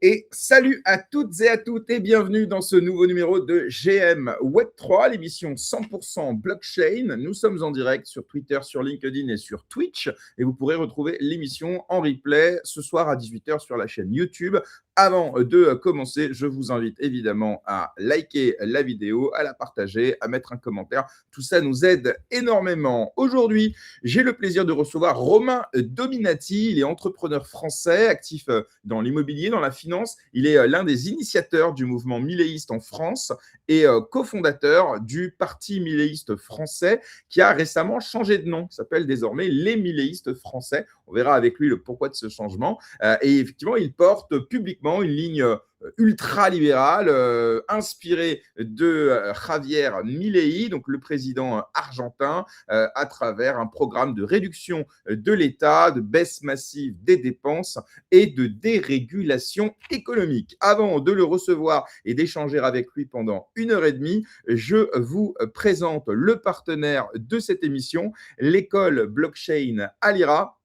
Et salut à toutes et à toutes et bienvenue dans ce nouveau numéro de GM Web3, l'émission 100% blockchain. Nous sommes en direct sur Twitter, sur LinkedIn et sur Twitch et vous pourrez retrouver l'émission en replay ce soir à 18h sur la chaîne YouTube. Avant de commencer, je vous invite évidemment à liker la vidéo, à la partager, à mettre un commentaire. Tout ça nous aide énormément. Aujourd'hui, j'ai le plaisir de recevoir Romain Dominati. Il est entrepreneur français, actif dans l'immobilier, dans la finance. Il est l'un des initiateurs du mouvement milléiste en France et cofondateur du Parti milléiste français qui a récemment changé de nom. Il s'appelle désormais les milléistes français. On verra avec lui le pourquoi de ce changement. Et effectivement, il porte publiquement une ligne ultra-libérale, inspirée de Javier Milei, donc le président argentin, à travers un programme de réduction de l'État, de baisse massive des dépenses et de dérégulation économique. Avant de le recevoir et d'échanger avec lui pendant 1h30, je vous présente le partenaire de cette émission, l'école blockchain Alira,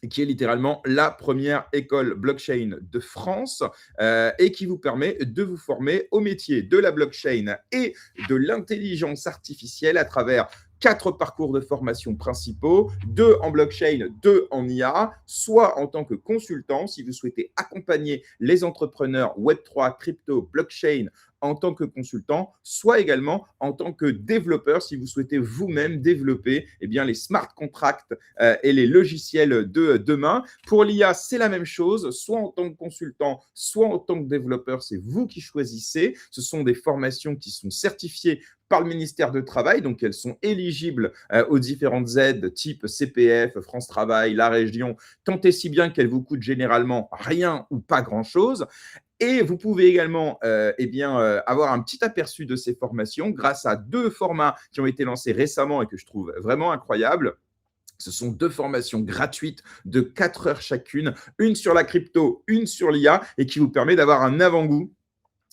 qui est littéralement la première école blockchain de France et qui vous permet de vous former au métier de la blockchain et de l'intelligence artificielle à travers 4 parcours de formation principaux, 2 en blockchain, 2 en IA, soit en tant que consultant, si vous souhaitez accompagner les entrepreneurs Web3, crypto, blockchain, en tant que consultant, soit également en tant que développeur, si vous souhaitez vous-même développer les smart contracts et les logiciels de demain. Pour l'IA, c'est la même chose, soit en tant que consultant, soit en tant que développeur, c'est vous qui choisissez. Ce sont des formations qui sont certifiées par le ministère du Travail, donc elles sont éligibles aux différentes aides type CPF, France Travail, la région, tant et si bien qu'elles vous coûtent généralement rien ou pas grand-chose. Et vous pouvez également avoir un petit aperçu de ces formations grâce à 2 formats qui ont été lancés récemment et que je trouve vraiment incroyables. Ce sont 2 formations gratuites de 4 heures chacune, une sur la crypto, une sur l'IA, et qui vous permet d'avoir un avant-goût,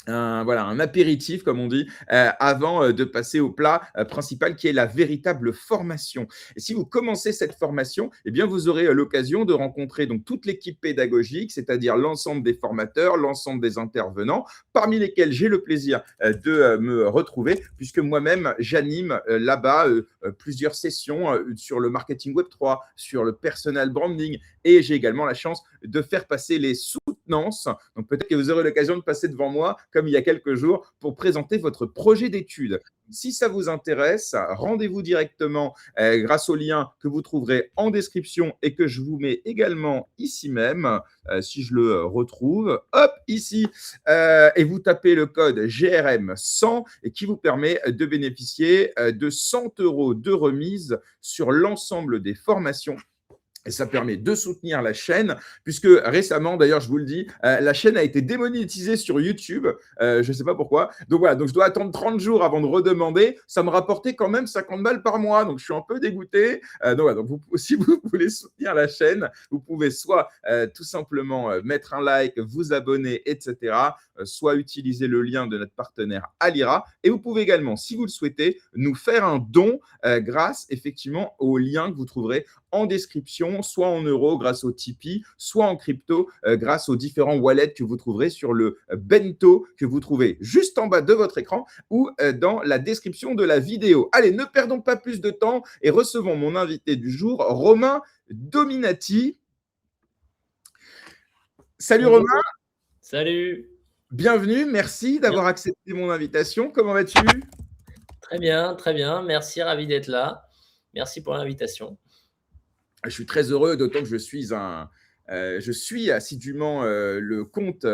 un apéritif, comme on dit, avant de passer au plat principal qui est la véritable formation. Et si vous commencez cette formation, vous aurez l'occasion de rencontrer donc toute l'équipe pédagogique, c'est-à-dire l'ensemble des formateurs, l'ensemble des intervenants, parmi lesquels j'ai le plaisir de me retrouver, puisque moi-même, j'anime là-bas plusieurs sessions sur le marketing Web3, sur le personal branding, et j'ai également la chance de faire passer les soutenances. Donc peut-être que vous aurez l'occasion de passer devant moi, comme il y a quelques jours, pour présenter votre projet d'études. Si ça vous intéresse, rendez-vous directement grâce au lien que vous trouverez en description et que je vous mets également ici même, si je le retrouve, hop, ici, et vous tapez le code GRM100 et qui vous permet de bénéficier de 100 € de remise sur l'ensemble des formations. Et ça permet de soutenir la chaîne, puisque récemment, d'ailleurs, je vous le dis, la chaîne a été démonétisée sur YouTube. Je ne sais pas pourquoi. Donc voilà, donc je dois attendre 30 jours avant de redemander. Ça me rapportait quand même 50 balles par mois. Donc je suis un peu dégoûté. Si vous voulez soutenir la chaîne, vous pouvez soit tout simplement mettre un like, vous abonner, etc. Soit utiliser le lien de notre partenaire Alira. Et vous pouvez également, si vous le souhaitez, nous faire un don grâce effectivement au lien que vous trouverez en description, soit en euros grâce au Tipeee, soit en crypto grâce aux différents wallets que vous trouverez sur le bento que vous trouvez juste en bas de votre écran ou dans la description de la vidéo. Allez, ne perdons pas plus de temps et recevons mon invité du jour, Romain Dominati. Salut Bonjour. Romain. Salut. Bienvenue, merci d'avoir accepté mon invitation. Comment vas-tu? Très bien. Merci, ravi d'être là. Merci pour l'invitation. Je suis très heureux, d'autant que je suis assidûment le compte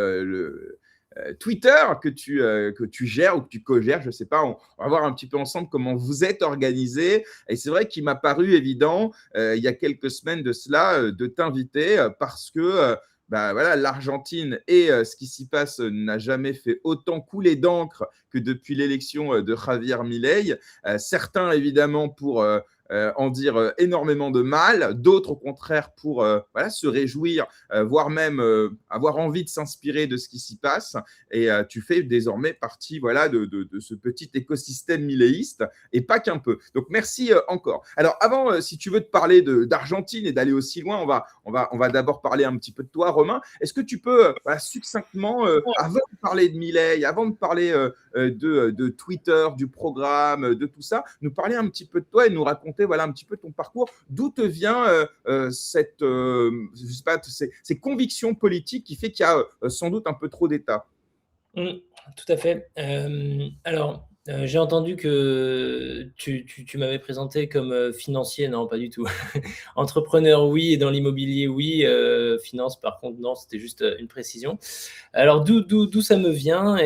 Twitter que tu gères ou que tu co-gères, je ne sais pas. On va voir un petit peu ensemble comment vous êtes organisé. Et c'est vrai qu'il m'a paru évident, il y a quelques semaines de cela, de t'inviter parce que l'Argentine et ce qui s'y passe n'a jamais fait autant couler d'encre que depuis l'élection de Javier Milei. Certains, évidemment, pour en dire énormément de mal, d'autres au contraire pour voilà, se réjouir, voire même avoir envie de s'inspirer de ce qui s'y passe. Et tu fais désormais partie voilà, de ce petit écosystème milléiste, et pas qu'un peu. Donc merci encore. Alors avant, si tu veux te parler d'Argentine et d'aller aussi loin, on va d'abord parler un petit peu de toi, Romain. Est-ce que tu peux voilà, succinctement, avant de parler de Milei, avant de parler de Twitter, du programme, de tout ça, nous parler un petit peu de toi et nous raconter voilà, un petit peu ton parcours, d'où te vient cette, je sais pas, ces convictions politiques qui fait qu'il y a sans doute un peu trop d'État. Tout à fait. Alors, j'ai entendu que tu m'avais présenté comme financier. Non, pas du tout. Entrepreneur, oui, et dans l'immobilier, oui. Finance, par contre, non, c'était juste une précision. Alors, d'où ça me vient?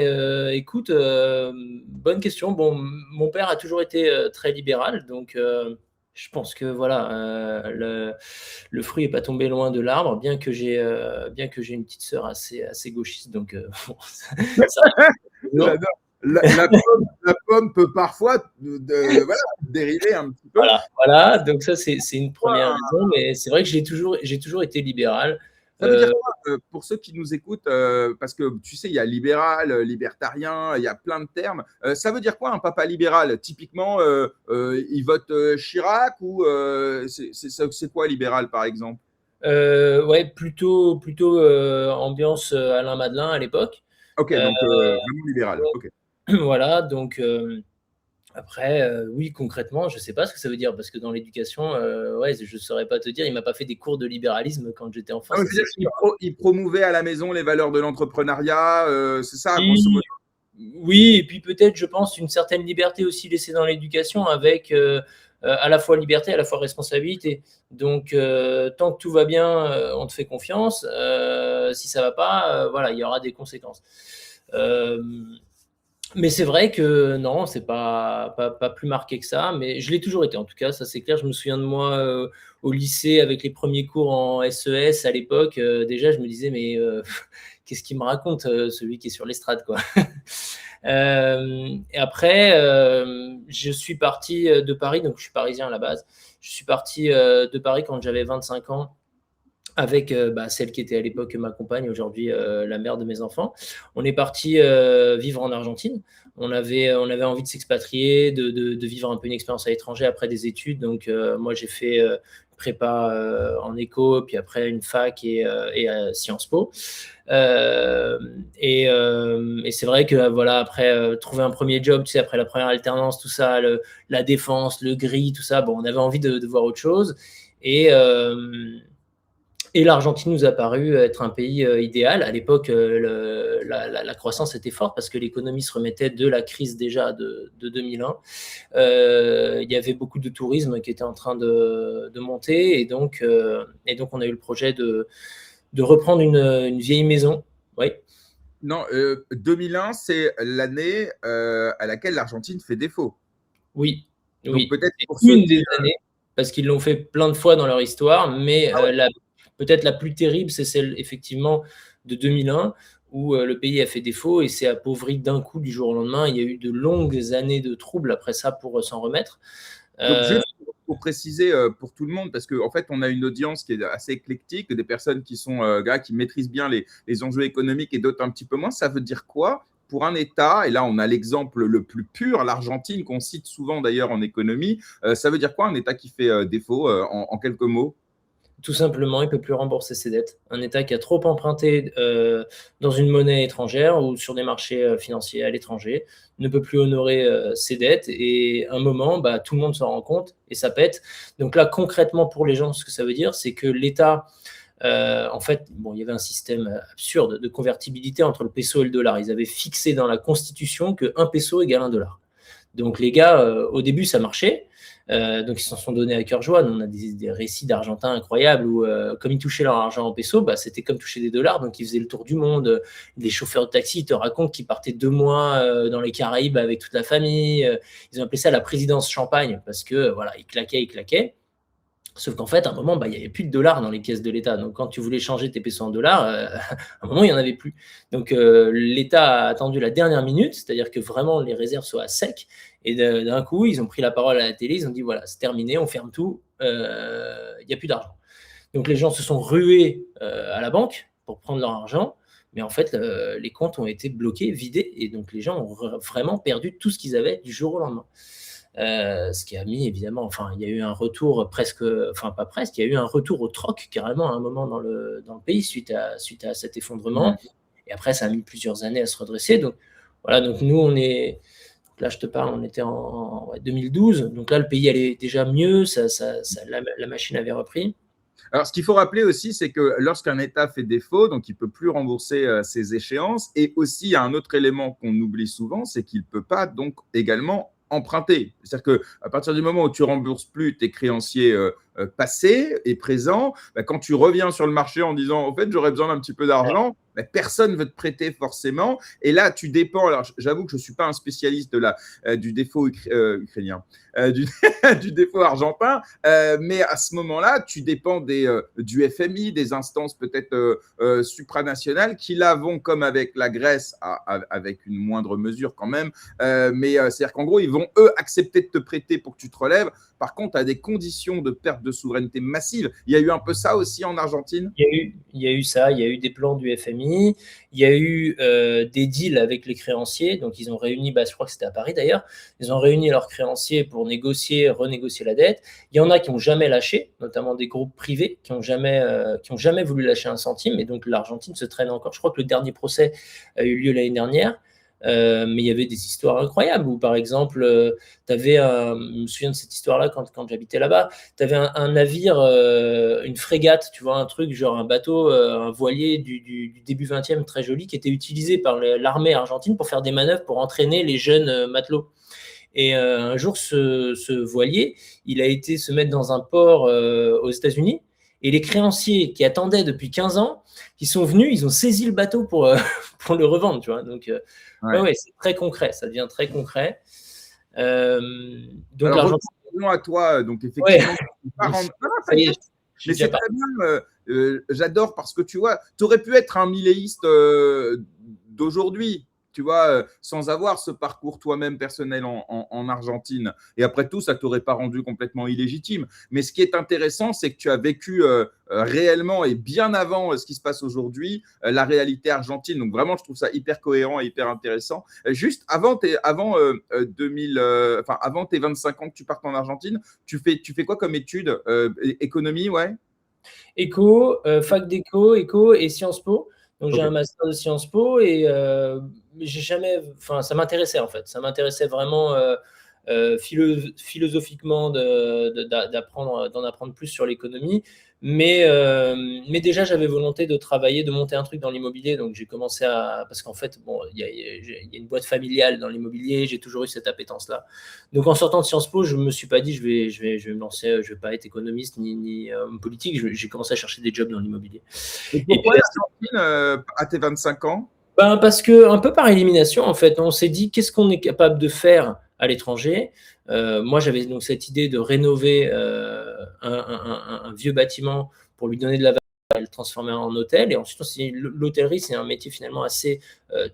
Écoute, bonne question. Bon, mon père a toujours été très libéral, donc je pense que voilà, le fruit n'est pas tombé loin de l'arbre, bien que j'ai une petite sœur assez gauchiste, donc bon, ça La, la pomme peut parfois voilà, dériver un petit peu. Voilà, donc ça c'est une première raison, mais c'est vrai que j'ai toujours été libéral. Ça veut dire quoi pour ceux qui nous écoutent, parce que tu sais, il y a libéral, libertarien, il y a plein de termes. Ça veut dire quoi un papa libéral? Typiquement, il vote Chirac ou c'est quoi libéral par exemple? Ouais, plutôt ambiance Alain Madelin à l'époque. Ok, Euh, donc vraiment libéral. Ok. voilà, donc après, oui, concrètement, je ne sais pas ce que ça veut dire, parce que dans l'éducation, ouais, je ne saurais pas te dire, il ne m'a pas fait des cours de libéralisme quand j'étais enfant. Non, mais je veux dire, il promouvait à la maison les valeurs de l'entrepreneuriat, c'est ça, grosso Oui, modo. oui, et puis peut-être, je pense, une certaine liberté aussi laissée dans l'éducation avec à la fois liberté, à la fois responsabilité. Donc, tant que tout va bien, on te fait confiance. Si ça ne va pas, voilà, il y aura des conséquences. Mais c'est vrai que non, c'est pas plus marqué que ça, mais je l'ai toujours été en tout cas, ça c'est clair. Je me souviens de moi au lycée avec les premiers cours en SES à l'époque. Déjà, je me disais, mais qu'est-ce qu'il me raconte, celui qui est sur l'estrade, quoi. Et après, je suis parti de Paris, donc je suis parisien à la base. Je suis parti de Paris quand j'avais 25 ans avec celle qui était à l'époque ma compagne, aujourd'hui la mère de mes enfants. On est parti vivre en Argentine. On avait envie de s'expatrier, de vivre un peu une expérience à l'étranger après des études. Donc moi, j'ai fait prépa en éco, puis après une fac et Sciences Po. Et c'est vrai que voilà, après trouver un premier job, tu sais, après la première alternance, tout ça, la défense, le gris, tout ça, bon, on avait envie de voir autre chose. Et l'Argentine nous a paru être un pays idéal. À l'époque, la croissance était forte parce que l'économie se remettait de la crise déjà de 2001. Il y avait beaucoup de tourisme qui était en train de monter. Et donc, on a eu le projet de reprendre une vieille maison. Oui. Non, 2001, c'est l'année à laquelle l'Argentine fait défaut. Oui, Donc oui. peut-être C'est pour ceux une qui... des années, parce qu'ils l'ont fait plein de fois dans leur histoire, mais Ah ouais. peut-être la plus terrible, c'est celle effectivement de 2001, où le pays a fait défaut et s'est appauvri d'un coup du jour au lendemain. Il y a eu de longues années de troubles après ça pour s'en remettre. Donc juste pour préciser pour tout le monde, parce qu'en fait, on a une audience qui est assez éclectique, des personnes qui sont gars qui maîtrisent bien les enjeux économiques et d'autres un petit peu moins. Ça veut dire quoi pour un État? Et là, on a l'exemple le plus pur, l'Argentine, qu'on cite souvent d'ailleurs en économie. Ça veut dire quoi un État qui fait défaut en quelques mots? Tout simplement, il ne peut plus rembourser ses dettes. Un État qui a trop emprunté dans une monnaie étrangère ou sur des marchés financiers à l'étranger ne peut plus honorer ses dettes. Et à un moment, tout le monde s'en rend compte et ça pète. Donc là, concrètement, pour les gens, ce que ça veut dire, c'est que l'État, en fait, bon, il y avait un système absurde de convertibilité entre le peso et le dollar. Ils avaient fixé dans la Constitution qu'un peso égale un dollar. Donc les gars, au début, ça marchait. Donc ils s'en sont donnés à cœur joie. Nous, on a des récits d'Argentins incroyables où, comme ils touchaient leur argent en peso, c'était comme toucher des dollars. Donc ils faisaient le tour du monde. Les chauffeurs de taxi, ils te racontent qu'ils partaient 2 mois dans les Caraïbes avec toute la famille. Ils ont appelé ça la présidence champagne parce que voilà, ils claquaient. Sauf qu'en fait, à un moment, il n'y avait plus de dollars dans les caisses de l'État. Donc, quand tu voulais changer tes pesos en dollars, à un moment, il n'y en avait plus. Donc, l'État a attendu la dernière minute, c'est-à-dire que vraiment les réserves soient à sec. Et d'un coup, ils ont pris la parole à la télé, ils ont dit voilà, c'est terminé, on ferme tout, il n'y a plus d'argent. Donc, les gens se sont rués à la banque pour prendre leur argent. Mais en fait, les comptes ont été bloqués, vidés. Et donc, les gens ont vraiment perdu tout ce qu'ils avaient du jour au lendemain. Ce qui a mis évidemment, il y a eu un retour presque, pas presque, il y a eu un retour au troc carrément à un moment dans le pays suite à cet effondrement. Et après, ça a mis plusieurs années à se redresser. Donc voilà, donc nous, là je te parle, on était en 2012. Donc là, le pays allait déjà mieux, la machine avait repris. Alors, ce qu'il faut rappeler aussi, c'est que lorsqu'un État fait défaut, donc il ne peut plus rembourser ses échéances, et aussi il y a un autre élément qu'on oublie souvent, c'est qu'il ne peut pas donc également emprunter. C'est-à-dire qu'à partir du moment où tu rembourses plus tes créanciers passés et présents, quand tu reviens sur le marché en disant en fait j'aurais besoin d'un petit peu d'argent, personne ne veut te prêter forcément. Et là, tu dépends. Alors, j'avoue que je ne suis pas un spécialiste du défaut ukrainien, du défaut argentin, mais à ce moment-là, tu dépends du FMI, des instances peut-être supranationales qui là vont comme avec la Grèce, avec une moindre mesure quand même. Mais c'est-à-dire qu'en gros, ils vont eux accepter de te prêter pour que tu te relèves. Par contre, à des conditions de perte de souveraineté massive. Il y a eu un peu ça aussi en Argentine. Il y a eu ça, il y a eu des plans du FMI, il y a eu des deals avec les créanciers. Donc, ils ont réuni, je crois que c'était à Paris d'ailleurs, ils ont réuni leurs créanciers pour renégocier la dette. Il y en a qui n'ont jamais lâché, notamment des groupes privés qui n'ont jamais voulu lâcher un centime. Et donc, l'Argentine se traîne encore. Je crois que le dernier procès a eu lieu l'année dernière. Mais il y avait des histoires incroyables où, par exemple, je me souviens de cette histoire-là quand j'habitais là-bas, tu avais un navire, une frégate, tu vois, un truc genre un bateau, un voilier du début 20e très joli qui était utilisé par l'armée argentine pour faire des manœuvres pour entraîner les jeunes matelots. Et un jour, ce voilier, il a été se mettre dans un port aux États-Unis. Et les créanciers qui attendaient depuis 15 ans, ils sont venus, ils ont saisi le bateau pour le revendre, tu vois. Donc, ouais, c'est très concret, ça devient très concret. Donc, l'Argentine à toi, donc effectivement, mais c'est très bien. J'adore parce que tu vois, tu aurais pu être un milléiste d'aujourd'hui, tu vois, sans avoir ce parcours toi-même personnel en Argentine. Et après tout, ça ne t'aurait pas rendu complètement illégitime. Mais ce qui est intéressant, c'est que tu as vécu réellement et bien avant ce qui se passe aujourd'hui, la réalité argentine. Donc vraiment, je trouve ça hyper cohérent et hyper intéressant. Juste avant tes 25 ans que tu partes en Argentine, tu fais quoi comme études? Économie, ouais. Éco, fac d'éco, éco et Sciences Po. Donc, j'ai un master de Sciences Po et j'ai jamais, ça m'intéressait en fait. Ça m'intéressait vraiment philosophiquement d'en apprendre plus sur l'économie. Mais déjà, j'avais volonté de travailler, de monter un truc dans l'immobilier. Donc, j'ai commencé parce qu'en fait, il y a une boîte familiale dans l'immobilier. J'ai toujours eu cette appétence-là. Donc, en sortant de Sciences Po, je ne me suis pas dit, je vais me lancer, je ne vais pas être économiste ni homme politique. J'ai commencé à chercher des jobs dans l'immobilier. Et pourquoi l'Argentine à tes 25 ans? Parce que, un peu par élimination, en fait, on s'est dit, qu'est-ce qu'on est capable de faire à l'étranger? Moi, j'avais donc cette idée de rénover un vieux bâtiment pour lui donner de la valeur et le transformer en hôtel. Et ensuite, l'hôtellerie, c'est un métier finalement assez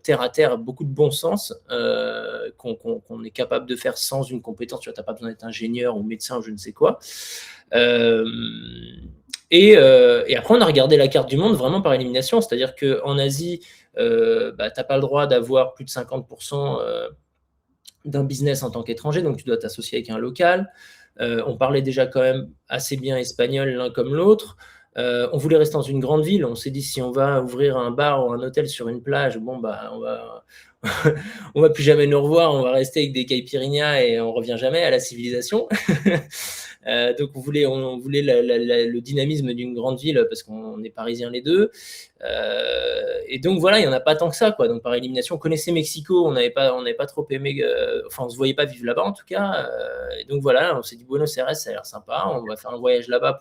terre à terre, beaucoup de bon sens qu'on est capable de faire sans une compétence. Tu n'as pas besoin d'être ingénieur ou médecin ou je ne sais quoi. Et après, on a regardé la carte du monde vraiment par élimination. C'est-à-dire qu'en Asie, tu n'as pas le droit d'avoir plus de 50% d'un business en tant qu'étranger, donc tu dois t'associer avec un local. On parlait déjà quand même assez bien espagnol l'un comme l'autre. On voulait rester dans une grande ville. On s'est dit, si on va ouvrir un bar ou un hôtel sur une plage, on va plus jamais nous revoir. On va rester avec des caipirinhas et on revient jamais à la civilisation. Donc, on voulait le dynamisme d'une grande ville parce qu'on est parisiens les deux. Et donc, voilà, il n'y en a pas tant que ça, quoi. Donc, par élimination, on connaissait Mexico, on n'avait pas trop aimé, on ne se voyait pas vivre là-bas, en tout cas. Et donc, voilà, on s'est dit, Buenos Aires, ça a l'air sympa. On va faire un voyage là-bas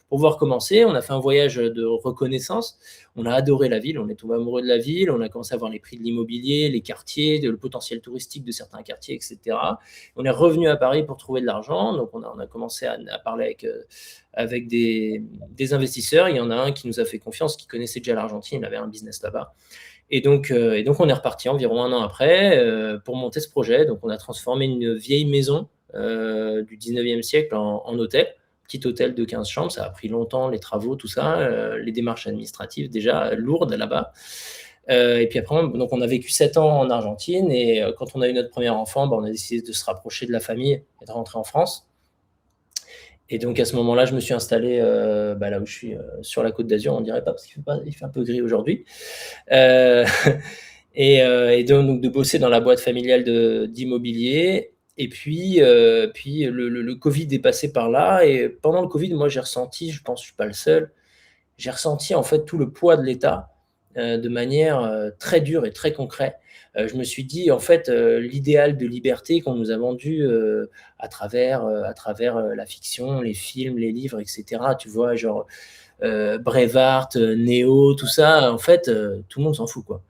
pour pouvoir commencer. On a fait un voyage de reconnaissance. On a adoré la ville, on est tombé amoureux de la ville, on a commencé à voir les prix de l'immobilier, les quartiers, le potentiel touristique de certains quartiers, etc. On est revenu à Paris pour trouver de l'argent, donc on a commencé à parler avec des investisseurs. Il y en a un qui nous a fait confiance, qui connaissait déjà l'Argentine, il avait un business là-bas. Et donc, on est reparti environ 1 an après pour monter ce projet. Donc, on a transformé une vieille maison du 19e siècle en hôtel, petit hôtel de 15 chambres. Ça a pris longtemps, les travaux, tout ça, les démarches administratives déjà lourdes là-bas. Et puis après, donc on a vécu 7 ans en Argentine et quand on a eu notre premier enfant, on a décidé de se rapprocher de la famille et de rentrer en France. Et donc à ce moment-là, je me suis installé là où je suis, sur la Côte d'Azur, on dirait pas parce qu'il fait un peu gris aujourd'hui. Et donc de bosser dans la boîte familiale d'immobilier. Et puis le Covid est passé par là. Et pendant le Covid, moi j'ai ressenti, je pense que je suis pas le seul, j'ai ressenti en fait tout le poids de l'État de manière très dure et très concrète. Je me suis dit, en fait, l'idéal de liberté qu'on nous a vendu à travers la fiction, les films, les livres, etc., tu vois, genre Brevard, Néo, tout ça, en fait, tout le monde s'en fout, quoi.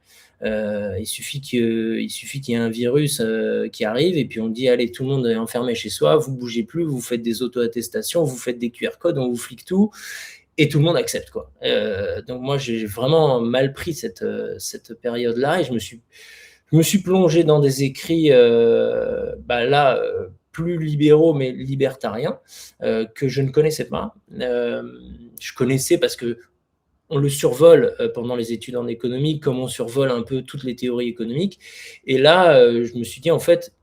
Il suffit qu'il y ait un virus qui arrive et puis on dit, allez, tout le monde est enfermé chez soi, vous ne bougez plus, vous faites des auto-attestations, vous faites des QR codes, on vous flique tout. Et tout le monde accepte, quoi. Donc moi, j'ai vraiment mal pris cette période-là et je me suis plongé dans des écrits plus libéraux mais libertariens que je ne connaissais pas. Je connaissais parce que on le survole pendant les études en économie, comme on survole un peu toutes les théories économiques. Et là, je me suis dit, en fait,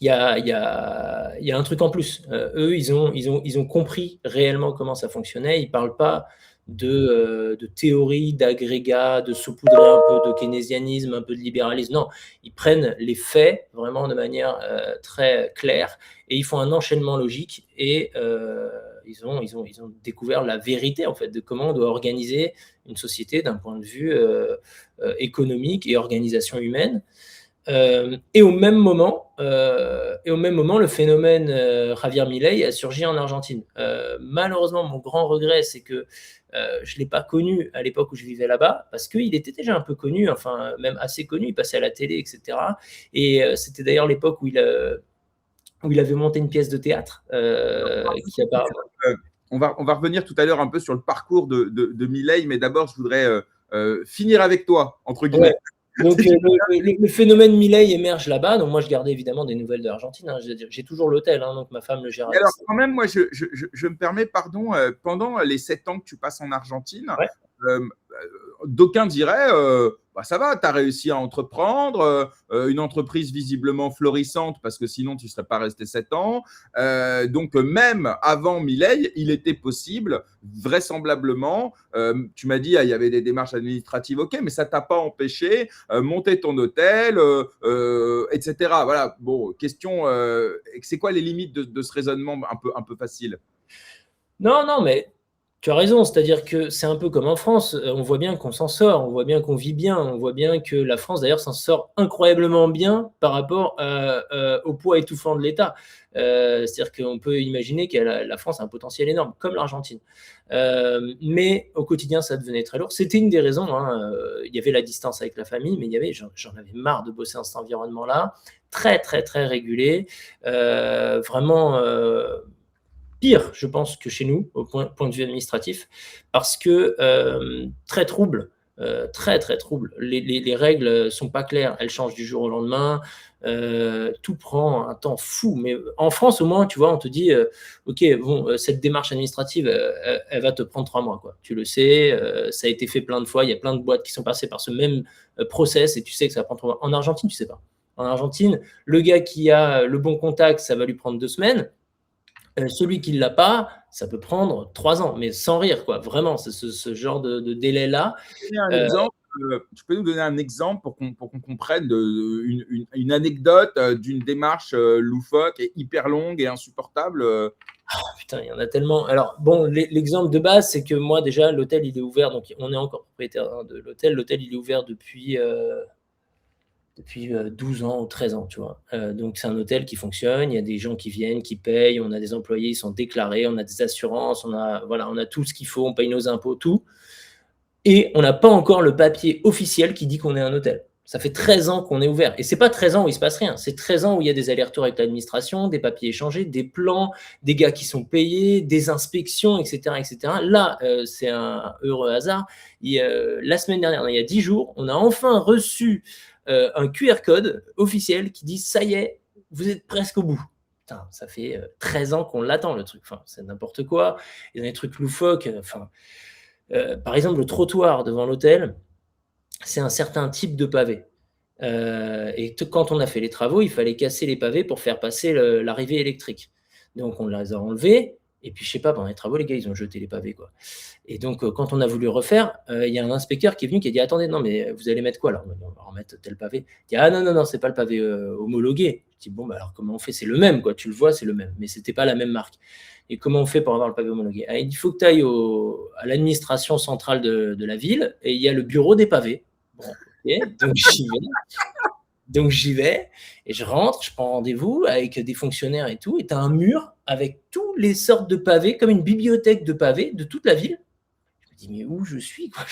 il y a un truc en plus. Eux, ils ont compris réellement comment ça fonctionnait. Ils ne parlent pas de théorie, d'agrégats, de saupoudrer un peu de keynésianisme, un peu de libéralisme. Non, ils prennent les faits vraiment de manière très claire et ils font un enchaînement logique et ils ont découvert la vérité en fait de comment on doit organiser une société d'un point de vue économique et organisation humaine. Et au même moment, le phénomène Javier Milei a surgi en Argentine. Malheureusement, mon grand regret, c'est que je ne l'ai pas connu à l'époque où je vivais là-bas, parce qu'il était déjà un peu connu, enfin même assez connu, il passait à la télé, etc. Et c'était d'ailleurs l'époque où il avait monté une pièce de théâtre. On va revenir tout à l'heure un peu sur le parcours de Milei, mais d'abord, je voudrais finir avec toi, entre guillemets. Ouais. Donc le phénomène Milei émerge là-bas. Donc moi je gardais évidemment des nouvelles de l'Argentine. J'ai toujours l'hôtel, donc ma femme le gère. Alors quand même, moi je me permets, pardon, pendant les 7 ans que tu passes en Argentine, ouais. D'aucuns diraient ça va, tu as réussi à entreprendre, une entreprise visiblement florissante parce que sinon tu ne serais pas resté 7 ans. Donc même avant Milei, il était possible, vraisemblablement, tu m'as dit il y avait des démarches administratives, ok, mais ça ne t'a pas empêché monter ton hôtel, etc. Voilà, bon, question, c'est quoi les limites de ce raisonnement un peu facile? Non, mais tu as raison, c'est-à-dire que c'est un peu comme en France, on voit bien qu'on s'en sort, on voit bien qu'on vit bien, on voit bien que la France d'ailleurs s'en sort incroyablement bien par rapport au poids étouffant de l'État. C'est-à-dire qu'on peut imaginer que la France a un potentiel énorme, comme l'Argentine. Mais au quotidien, ça devenait très lourd. C'était une des raisons, il y avait la distance avec la famille, mais j'en avais marre de bosser dans cet environnement-là, très, très, très régulé, vraiment... pire, je pense, que chez nous, au point de vue administratif, parce que très trouble, très, très trouble. Les règles ne sont pas claires, elles changent du jour au lendemain, tout prend un temps fou. Mais en France, au moins, tu vois, on te dit, OK, bon, cette démarche administrative, elle va te prendre 3 mois, quoi. Tu le sais, ça a été fait plein de fois, il y a plein de boîtes qui sont passées par ce même process, et tu sais que ça va prendre 3 mois. En Argentine, tu ne sais pas. En Argentine, le gars qui a le bon contact, ça va lui prendre 2 semaines. Celui qui ne l'a pas, ça peut prendre 3 ans, mais sans rire, quoi. Vraiment, c'est ce genre de délai-là. Tu peux nous donner un exemple pour qu'on comprenne une anecdote d'une démarche loufoque et hyper longue et insupportable Putain, il y en a tellement. Alors, bon, l'exemple de base, c'est que moi, déjà, l'hôtel, il est ouvert. Donc, on est encore propriétaire de l'hôtel. L'hôtel, il est ouvert depuis depuis 12 ans ou 13 ans, tu vois. Donc, c'est un hôtel qui fonctionne, il y a des gens qui viennent, qui payent, on a des employés, ils sont déclarés, on a des assurances, on a tout ce qu'il faut, on paye nos impôts, tout. Et on n'a pas encore le papier officiel qui dit qu'on est un hôtel. Ça fait 13 ans qu'on est ouvert. Et c'est pas 13 ans où il se passe rien. C'est 13 ans où il y a des allers-retours avec l'administration, des papiers échangés, des plans, des gars qui sont payés, des inspections, etc., etc. Là, c'est un heureux hasard. La semaine dernière, il y a 10 jours, on a enfin reçu un QR code officiel qui dit « ça y est, vous êtes presque au bout ». Putain, ça fait 13 ans qu'on l'attend, le truc. Enfin, c'est n'importe quoi. Il y a des trucs loufoques. Par exemple, le trottoir devant l'hôtel, c'est un certain type de pavé. Et quand on a fait les travaux, il fallait casser les pavés pour faire passer l'arrivée électrique. Donc, on les a enlevés. Et puis, je sais pas, pendant les travaux, les gars, ils ont jeté les pavés, quoi. Et donc, quand on a voulu refaire, il y a un inspecteur qui est venu qui a dit « Attendez, non, mais vous allez mettre quoi là ?» On va remettre tel pavé. Il dit « Ah non, non, non, c'est pas le pavé homologué. » Je dis « Bon, bah, alors comment on fait ? C'est le même, quoi. Tu le vois, c'est le même. Mais c'était pas la même marque. Et comment on fait pour avoir le pavé homologué ? Ah, il faut que tu ailles à l'administration centrale de la ville et il y a le bureau des pavés. Bon, ok, donc j'y vais et je rentre, je prends rendez-vous avec des fonctionnaires et tout, et tu as un mur avec toutes les sortes de pavés, comme une bibliothèque de pavés de toute la ville. Je me dis, mais où je suis, quoi?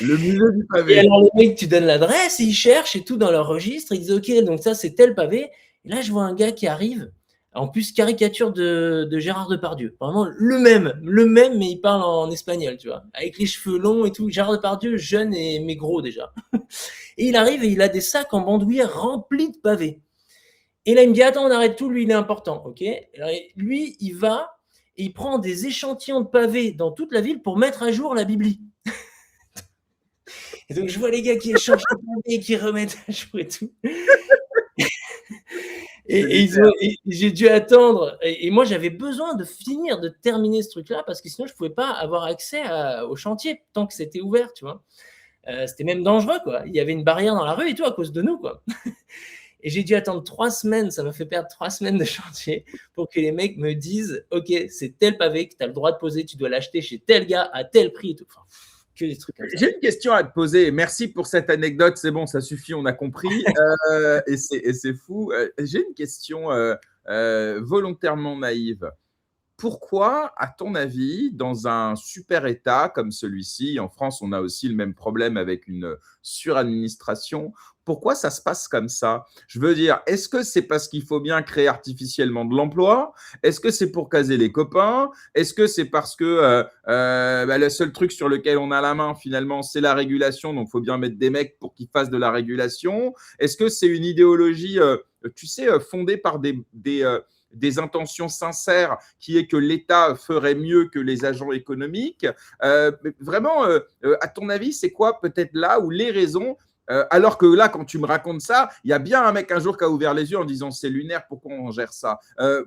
Le musée du Et pavé. alors, les mecs, tu donnes l'adresse, et ils cherchent et tout dans leur registre, ils disent, ok, donc ça, c'est tel pavé. Et là, je vois un gars qui arrive, en plus, caricature de Gérard Depardieu. Vraiment le même, mais il parle en espagnol, tu vois, avec les cheveux longs et tout. Gérard Depardieu, jeune mais gros déjà. Et il arrive et il a des sacs en bandoulière remplis de pavés. Et là, il me dit, attends, on arrête tout, lui, il est important, ok? Alors, lui, il va et il prend des échantillons de pavés dans toute la ville pour mettre à jour la bibli. Et donc, je vois les gars qui échangent les pavés et qui remettent à jour et tout. Et j'ai dû attendre. Et moi, j'avais besoin de finir, de terminer ce truc-là, parce que sinon, je ne pouvais pas avoir accès au chantier tant que c'était ouvert, tu vois. C'était même dangereux, quoi. Il y avait une barrière dans la rue et tout à cause de nous, quoi. Et j'ai dû attendre 3 semaines, ça m'a fait perdre 3 semaines de chantier pour que les mecs me disent « Ok, c'est tel pavé que tu as le droit de poser, tu dois l'acheter chez tel gars à tel prix. » et tout. Enfin, que des trucs comme ça. J'ai une question à te poser. Merci pour cette anecdote. C'est bon, ça suffit, on a compris. Et c'est fou. J'ai une question volontairement naïve. Pourquoi, à ton avis, dans un super État comme celui-ci, en France, on a aussi le même problème avec une suradministration, pourquoi ça se passe comme ça? Je veux dire, est-ce que c'est parce qu'il faut bien créer artificiellement de l'emploi? Est-ce que c'est pour caser les copains? Est-ce que c'est parce que le seul truc sur lequel on a la main, finalement, c'est la régulation, donc il faut bien mettre des mecs pour qu'ils fassent de la régulation? Est-ce que c'est une idéologie, fondée par des intentions sincères, qui est que l'État ferait mieux que les agents économiques. Vraiment, à ton avis, c'est quoi peut-être là où les raisons, alors que là, quand tu me racontes ça, il y a bien un mec un jour qui a ouvert les yeux en disant c'est lunaire, pourquoi on gère ça,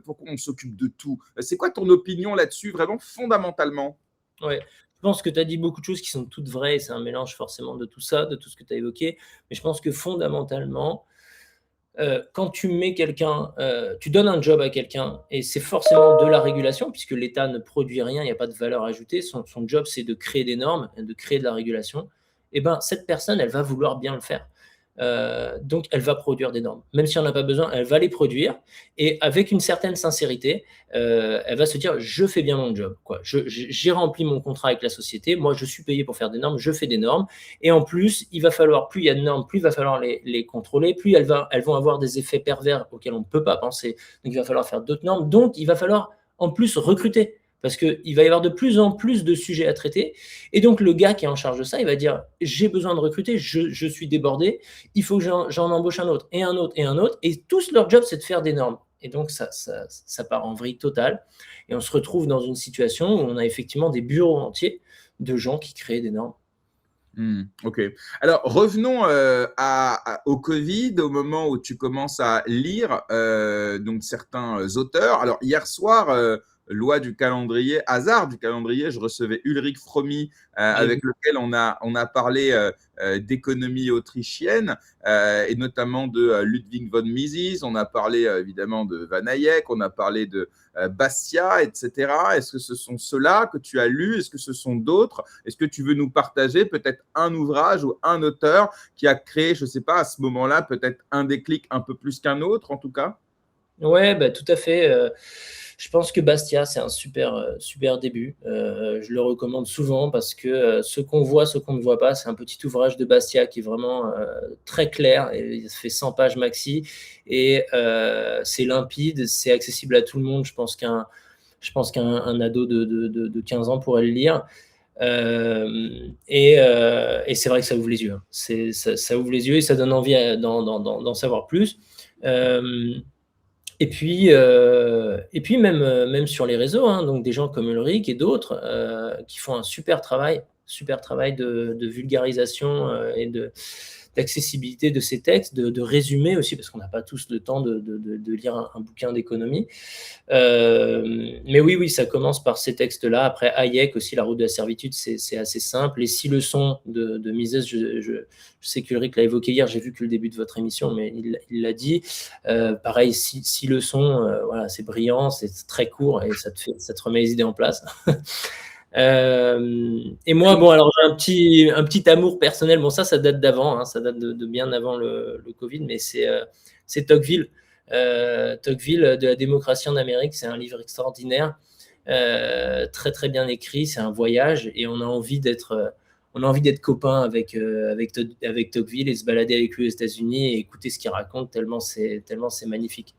pourquoi on s'occupe de tout. C'est quoi ton opinion là-dessus, vraiment fondamentalement? Ouais. Je pense que tu as dit beaucoup de choses qui sont toutes vraies, et c'est un mélange forcément de tout ça, de tout ce que tu as évoqué. Mais je pense que fondamentalement, quand tu mets quelqu'un, tu donnes un job à quelqu'un, et c'est forcément de la régulation, puisque l'État ne produit rien, il n'y a pas de valeur ajoutée. Son job, c'est de créer des normes, de créer de la régulation. Et ben, cette personne, elle va vouloir bien le faire. Donc, elle va produire des normes. Même si on n'a pas besoin, elle va les produire. Et avec une certaine sincérité, elle va se dire, je fais bien mon job, quoi. J'ai rempli mon contrat avec la société. Moi, je suis payé pour faire des normes. Je fais des normes. Et en plus, il va falloir, plus il y a de normes, plus il va falloir les contrôler, plus elles vont avoir des effets pervers auxquels on ne peut pas penser. Donc, il va falloir faire d'autres normes. Donc, il va falloir en plus recruter, parce qu'il va y avoir de plus en plus de sujets à traiter. Et donc, le gars qui est en charge de ça, il va dire, j'ai besoin de recruter, je suis débordé, il faut que j'en embauche un autre, et un autre, et un autre. Et tous, leur job, c'est de faire des normes. Et donc, ça part en vrille totale. Et on se retrouve dans une situation où on a effectivement des bureaux entiers de gens qui créent des normes. Ok. Alors, revenons au Covid, au moment où tu commences à lire donc certains auteurs. Alors, hier soir, loi du calendrier, hasard du calendrier, je recevais Ulrich Fromy, avec lequel on a parlé d'économie autrichienne, et notamment de Ludwig von Mises. On a parlé évidemment de Van Hayek, on a parlé de Bastiat, etc. Est-ce que ce sont ceux-là que tu as lus? Est-ce que ce sont d'autres? Est-ce que tu veux nous partager peut-être un ouvrage ou un auteur qui a créé, je ne sais pas, à ce moment-là, peut-être un déclic un peu plus qu'un autre, en tout cas? Ouais, bah, tout à fait. Je pense que Bastia, c'est un super début. Je le recommande souvent parce que ce qu'on voit, ce qu'on ne voit pas, c'est un petit ouvrage de Bastia qui est vraiment très clair. Et il fait 100 pages maxi et c'est limpide, c'est accessible à tout le monde. Je pense qu'un ado de 15 ans pourrait le lire. Et c'est vrai que ça ouvre les yeux. Ça ouvre les yeux et ça donne envie d'en savoir plus. Et puis même sur les réseaux, hein, donc des gens comme Ulrich et d'autres qui font un super travail de vulgarisation et d'accessibilité de ces textes, de résumé aussi, parce qu'on n'a pas tous le temps de lire un bouquin d'économie. Mais oui, ça commence par ces textes-là. Après, Hayek aussi, La route de la servitude, c'est assez simple. Les 6 leçons de Mises, je sais qu'Ulrich l'a évoqué hier, j'ai vu que le début de votre émission, mais il l'a dit. Pareil, 6 leçons, voilà, c'est brillant, c'est très court et ça te remet les idées en place. Et moi, bon, alors j'ai un petit amour personnel. Bon, ça date d'avant, hein, ça date de bien avant le Covid, mais c'est Tocqueville. Tocqueville, de la démocratie en Amérique, c'est un livre extraordinaire, très très bien écrit. C'est un voyage et on a envie d'être copain avec Tocqueville et se balader avec lui aux États-Unis et écouter ce qu'il raconte tellement c'est magnifique.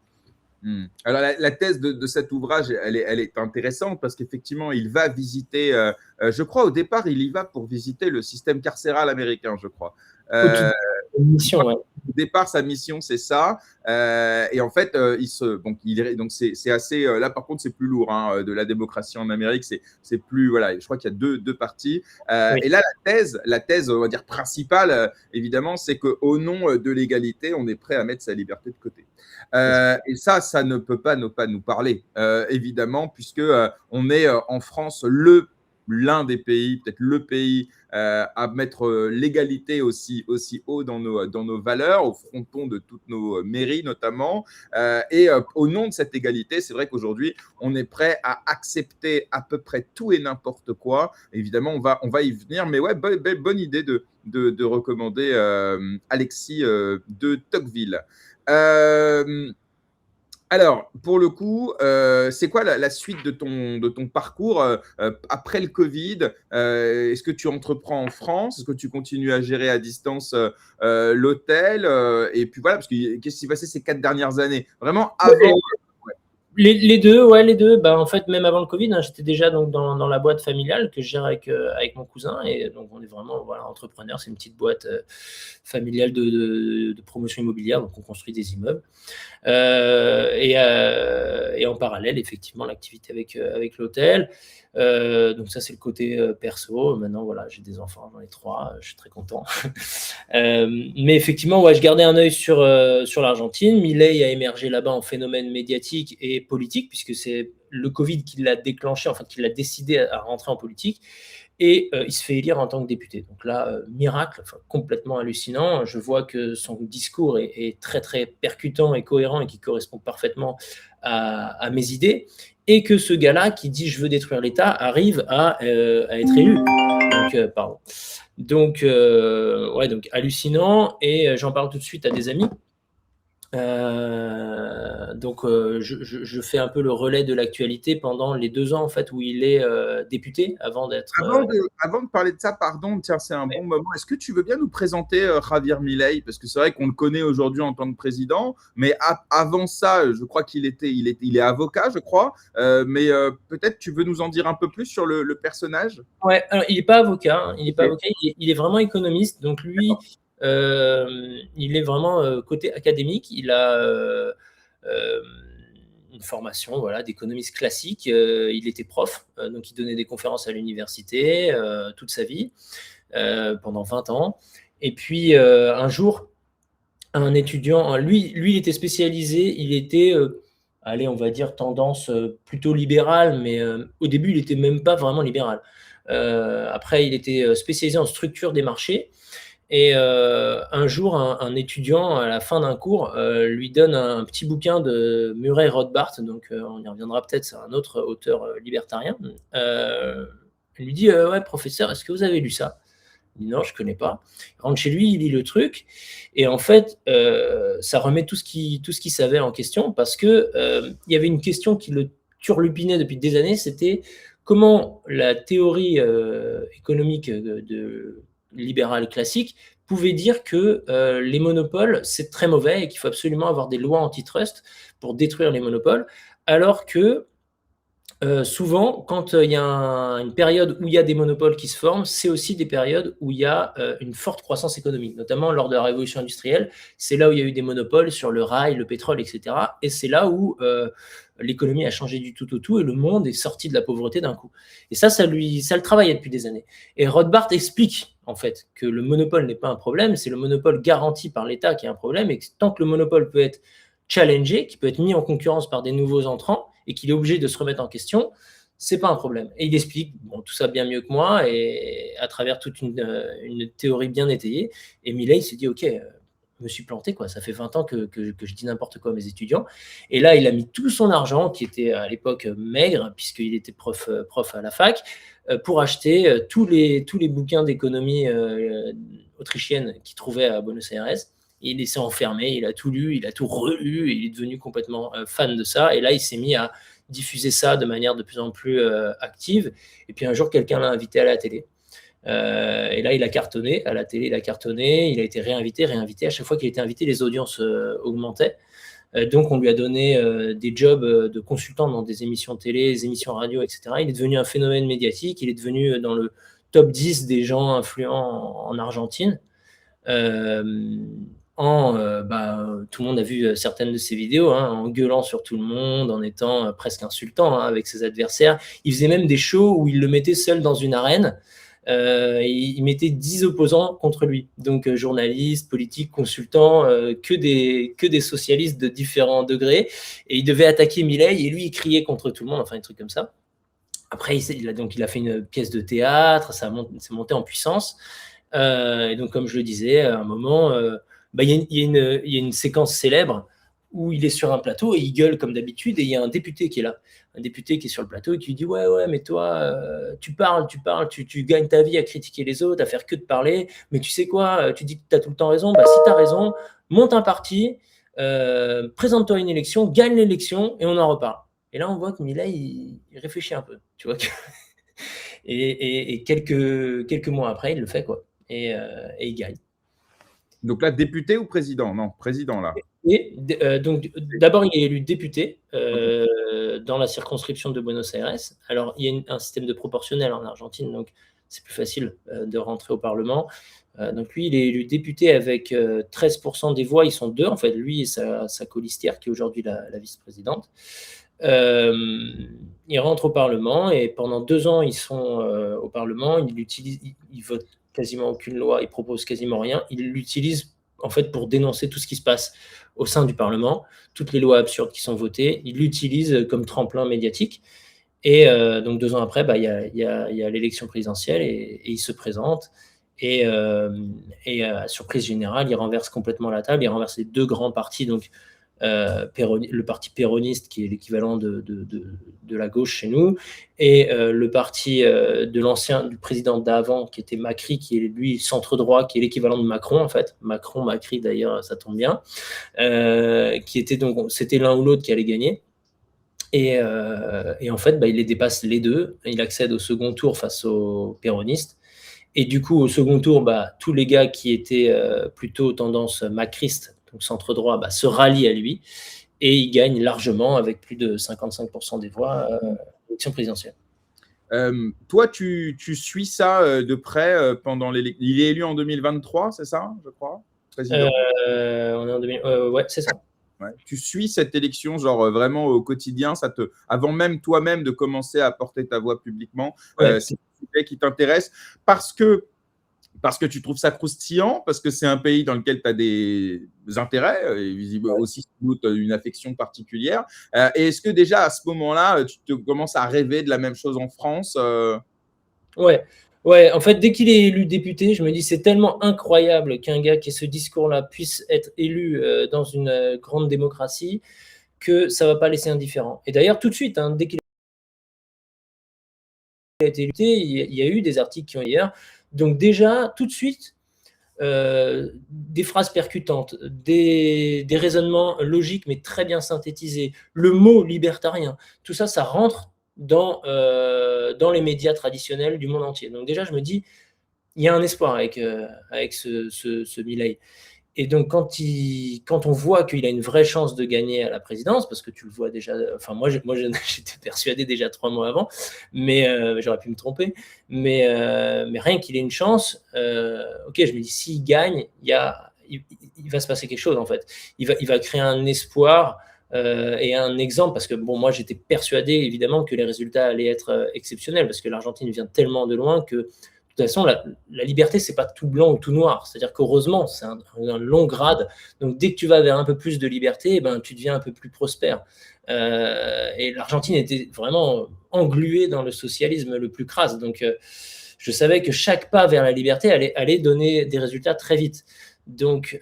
Alors, la thèse de cet ouvrage, elle est intéressante parce qu'effectivement, il va visiter, je crois au départ, il y va pour visiter le système carcéral américain, je crois. Mission, ouais. Au départ, sa mission, c'est ça. Et en fait, donc c'est assez. Là, par contre, c'est plus lourd, hein, de la démocratie en Amérique. C'est plus. Voilà, je crois qu'il y a deux parties. Oui. Et là, la thèse, on va dire, principale, évidemment, c'est qu'au nom de l'égalité, on est prêt à mettre sa liberté de côté. Et ça ne peut pas ne pas nous parler, évidemment, puisque on est en France l'un des pays, peut-être le pays, à mettre l'égalité aussi haut dans nos valeurs, au fronton de toutes nos mairies notamment. Et au nom de cette égalité, c'est vrai qu'aujourd'hui, on est prêt à accepter à peu près tout et n'importe quoi. Évidemment, on va y venir, mais ouais, bonne idée de recommander Alexis de Tocqueville. Alors, pour le coup, c'est quoi la suite de ton parcours après le Covid? Est-ce que tu entreprends en France? Est-ce que tu continues à gérer à distance l'hôtel? Et puis voilà, parce que qu'est-ce qui s'est passé ces 4 dernières années? Vraiment avant. Les deux, ouais, les deux. Bah, en fait, même avant le Covid, hein, j'étais déjà donc dans la boîte familiale que je gère avec mon cousin. Et donc, on est vraiment entrepreneur. C'est une petite boîte familiale de promotion immobilière. Donc, on construit des immeubles. Et en parallèle, effectivement, l'activité avec l'hôtel. Donc ça, c'est le côté perso. Maintenant, voilà, j'ai des enfants, j'en ai 3, je suis très content. Mais effectivement, ouais, je gardais un œil sur l'Argentine. Milei a émergé là-bas en phénomène médiatique et politique, puisque c'est le Covid qui l'a déclenché, enfin qui l'a décidé à rentrer en politique. Et il se fait élire en tant que député. Donc là, miracle, complètement hallucinant. Je vois que son discours est très, très percutant et cohérent et qui correspond parfaitement à mes idées. Et que ce gars-là, qui dit « je veux détruire l'État », arrive à être élu. Donc, ouais, donc hallucinant. Et j'en parle tout de suite à des amis. Donc, je fais un peu le relais de l'actualité pendant les 2 ans en fait où il est député avant d'être. Avant de parler de ça, pardon, tiens, c'est un bon moment. Est-ce que tu veux bien nous présenter Javier Milei? Parce que c'est vrai qu'on le connaît aujourd'hui en tant que président, mais avant ça, je crois qu'il est avocat, je crois. Mais peut-être tu veux nous en dire un peu plus sur le personnage? Ouais, alors il n'est pas avocat, hein, il est vraiment économiste. Donc lui, il est vraiment côté académique. Il a une formation, voilà, d'économiste classique. Il était prof, donc il donnait des conférences à l'université toute sa vie, pendant 20 ans. Et puis un jour, un étudiant, lui, il était spécialisé, il était allez, on va dire, tendance plutôt libérale, mais au début, il n'était même pas vraiment libéral. Après, il était spécialisé en structure des marchés. Et un jour, un étudiant, à la fin d'un cours, lui donne un petit bouquin de Murray Rothbard, donc on y reviendra peut-être, c'est un autre auteur libertarien. Il lui dit ouais, professeur, est-ce que vous avez lu ça? Il dit non, je ne connais pas. Il rentre chez lui, il lit le truc, et en fait, ça remet tout ce qu'il savait en question, parce que il y avait une question qui le turlupinait depuis des années, c'était comment la théorie économique de libérale classique pouvait dire que les monopoles, c'est très mauvais et qu'il faut absolument avoir des lois antitrust pour détruire les monopoles, alors que souvent, quand il y a une période où il y a des monopoles qui se forment, c'est aussi des périodes où il y a une forte croissance économique, notamment lors de la révolution industrielle. C'est là où il y a eu des monopoles sur le rail, le pétrole, etc. Et c'est là où l'économie a changé du tout au tout et le monde est sorti de la pauvreté d'un coup. Et ça le travaillait depuis des années. Et Rothbard explique en fait que le monopole n'est pas un problème, c'est le monopole garanti par l'État qui est un problème, et que tant que le monopole peut être challengé, qui peut être mis en concurrence par des nouveaux entrants et qu'il est obligé de se remettre en question, c'est pas un problème. Et il explique tout ça bien mieux que moi, et à travers toute une théorie bien étayée. Et Milei s'est dit, ok, je me suis planté, quoi. Ça fait 20 ans que je dis n'importe quoi à mes étudiants. Et là, il a mis tout son argent, qui était à l'époque maigre, puisqu'il était prof à la fac, pour acheter tous les bouquins d'économie autrichienne qu'il trouvait à Buenos Aires. Il s'est enfermé, il a tout lu, il a tout relu, et il est devenu complètement fan de ça. Et là, il s'est mis à diffuser ça de manière de plus en plus active. Et puis un jour, quelqu'un l'a invité à la télé. Et là, il a cartonné. À la télé, il a cartonné. Il a été réinvité. À chaque fois qu'il était invité, les audiences augmentaient. Donc, on lui a donné des jobs de consultant dans des émissions télé, des émissions radio, etc. Il est devenu un phénomène médiatique. Il est devenu dans le top 10 des gens influents en Argentine. Tout le monde a vu certaines de ses vidéos, en gueulant sur tout le monde, en étant presque insultant avec ses adversaires. Il faisait même des shows où il le mettait seul dans une arène. Il mettait 10 opposants contre lui, donc journalistes, politiques, consultants, que des socialistes de différents degrés, et il devait attaquer Milei, et lui il criait contre tout le monde, enfin des trucs comme ça. Après il a fait une pièce de théâtre, c'est monté en puissance. Et donc, comme je le disais, à un moment, il y a une séquence célèbre où il est sur un plateau et il gueule comme d'habitude, et il y a un député qui est là, un député qui est sur le plateau et qui lui dit ouais, mais toi, tu parles, tu gagnes ta vie à critiquer les autres, à faire que de parler, mais tu sais quoi, tu dis que tu as tout le temps raison. Bah, si tu as raison, monte un parti, présente-toi à une élection, gagne l'élection et on en reparle. Et là, on voit que Milei, il réfléchit un peu, tu vois. Et quelques mois après, il le fait, quoi. Et il gagne. Donc là, député ou président? Non, président là. Et donc, d'abord, il est élu député dans la circonscription de Buenos Aires. Alors, il y a un système de proportionnel en Argentine, donc c'est plus facile de rentrer au Parlement. Donc lui, il est élu député avec 13% des voix. Ils sont deux, en fait, lui et sa colistière, qui est aujourd'hui la vice-présidente. Ils rentrent au Parlement, et pendant 2 ans, ils sont au Parlement. Ils votent quasiment aucune loi, ils proposent quasiment rien. Ils l'utilisent en fait pour dénoncer tout ce qui se passe au sein du Parlement, toutes les lois absurdes qui sont votées. Ils l'utilisent comme tremplin médiatique. Et donc 2 ans après, il y a l'élection présidentielle, et il se présente. Et surprise générale, il renverse complètement la table. Il renverse les deux grands partis, donc le parti péroniste, qui est l'équivalent de la gauche chez nous, et le parti du président d'avant, qui était Macri, qui est lui centre-droit, qui est l'équivalent de Macron, en fait. Macron, Macri d'ailleurs, ça tombe bien. Qui était donc, c'était l'un ou l'autre qui allait gagner. Et en fait, il les dépasse les deux. Il accède au second tour face aux péronistes. Et du coup, au second tour, tous les gars qui étaient plutôt tendance macriste, donc centre-droit, se rallient à lui, et il gagne largement avec plus de 55% des voix à l'élection présidentielle. Toi, tu suis ça de près pendant l'élection. Il est élu en 2023, c'est ça, je crois, président? On est en 2000... ouais, c'est ça. Ouais. Tu suis cette élection, genre vraiment au quotidien, avant même toi-même de commencer à porter ta voix publiquement, c'est un sujet qui t'intéresse, parce que Parce que tu trouves ça croustillant, parce que c'est un pays dans lequel tu as des intérêts, et visiblement aussi sans doute une affection particulière. Et est-ce que déjà à ce moment-là, tu te commences à rêver de la même chose en France Ouais. Ouais, en fait, dès qu'il est élu député, je me dis c'est tellement incroyable qu'un gars qui ait ce discours-là puisse être élu dans une grande démocratie que ça ne va pas laisser indifférent. Et d'ailleurs, tout de suite, hein, dès qu'il a été élu, il y a eu des articles qui ont hier. Donc déjà, tout de suite, des phrases percutantes, des raisonnements logiques mais très bien synthétisés, le mot libertarien, tout ça, ça rentre dans les médias traditionnels du monde entier. Donc déjà, je me dis, il y a un espoir avec ce Milei. Et donc, quand on voit qu'il a une vraie chance de gagner à la présidence, parce que tu le vois déjà, enfin, moi j'étais persuadé déjà 3 mois avant, mais j'aurais pu me tromper, mais rien qu'il ait une chance, ok, je me dis, s'il gagne, il va se passer quelque chose en fait. Il va créer un espoir et un exemple, parce que bon, moi j'étais persuadé évidemment que les résultats allaient être exceptionnels, parce que l'Argentine vient tellement de loin que de toute façon, la liberté, c'est pas tout blanc ou tout noir. C'est-à-dire qu'heureusement, c'est un long grade. Donc, dès que tu vas vers un peu plus de liberté, ben, tu deviens un peu plus prospère. Et l'Argentine était vraiment engluée dans le socialisme le plus crasse. Donc, je savais que chaque pas vers la liberté allait donner des résultats très vite. Donc,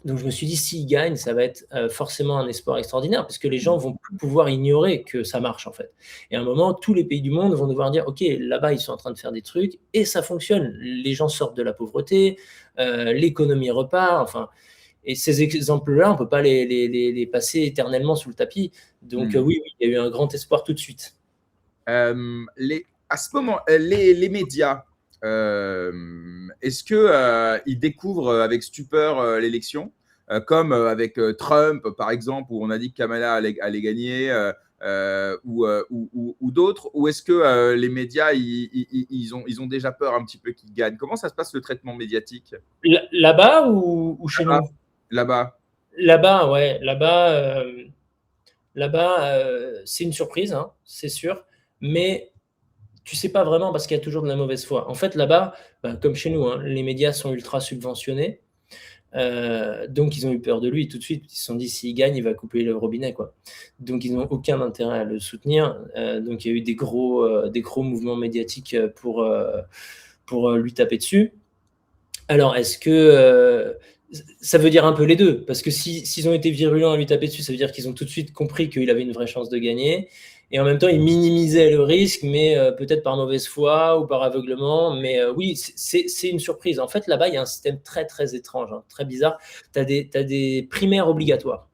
je me suis dit, s'il gagne, ça va être forcément un espoir extraordinaire, parce que les gens vont plus pouvoir ignorer que ça marche, en fait. Et à un moment, tous les pays du monde vont devoir dire, OK, là-bas, ils sont en train de faire des trucs, et ça fonctionne. Les gens sortent de la pauvreté, l'économie repart, enfin. Et ces exemples-là, on ne peut pas les passer éternellement sous le tapis. Donc oui, il y a eu un grand espoir tout de suite. À ce moment, les médias, est-ce qu'ils découvrent avec stupeur l'élection, comme avec Trump, par exemple, où on a dit que Kamala allait gagner, ou d'autres, ou est-ce que les médias, ils ont déjà peur un petit peu qu'ils gagnent? Comment ça se passe le traitement médiatique? Là-bas ou chez nous? Là-bas. Là-bas, ouais. Là-bas, c'est une surprise, hein, c'est sûr, mais tu sais pas vraiment parce qu'il y a toujours de la mauvaise foi. En fait, là-bas, comme chez nous, hein, les médias sont ultra subventionnés, donc ils ont eu peur de lui tout de suite. Ils se sont dit, s'il gagne, il va couper le robinet, quoi. Donc ils n'ont aucun intérêt à le soutenir. Donc il y a eu des gros mouvements médiatiques pour lui taper dessus. Alors, est-ce que ça veut dire un peu les deux? Parce que s'ils ont été virulents à lui taper dessus, ça veut dire qu'ils ont tout de suite compris qu'il avait une vraie chance de gagner. Et en même temps, ils minimisaient le risque, mais peut-être par mauvaise foi ou par aveuglement. Mais oui, c'est une surprise. En fait, là-bas, il y a un système très, très étrange, hein, très bizarre. Tu as des primaires obligatoires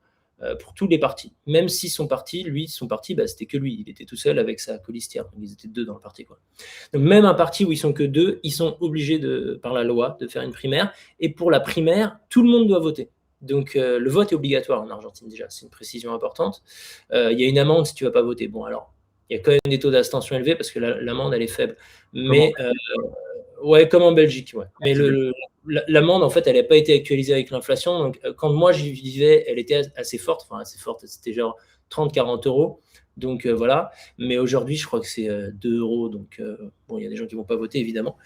pour tous les partis. Même si son parti, c'était que lui. Il était tout seul avec sa colistière. Donc, ils étaient 2 dans le parti, quoi. Donc, même un parti où ils sont que 2, ils sont obligés par la loi de faire une primaire. Et pour la primaire, tout le monde doit voter. Donc, le vote est obligatoire en Argentine déjà. C'est une précision importante. Il y a une amende si tu ne vas pas voter. Bon, alors, il y a quand même des taux d'abstention élevés parce que l'amende, elle est faible. Mais, ouais, comme en Belgique, ouais. Mais l'amende, en fait, elle n'a pas été actualisée avec l'inflation. Donc, quand moi j'y vivais, elle était assez forte. Enfin, assez forte. C'était genre 30-40 euros. Donc, voilà. Mais aujourd'hui, je crois que c'est 2 euros. Donc, bon, il y a des gens qui ne vont pas voter, évidemment.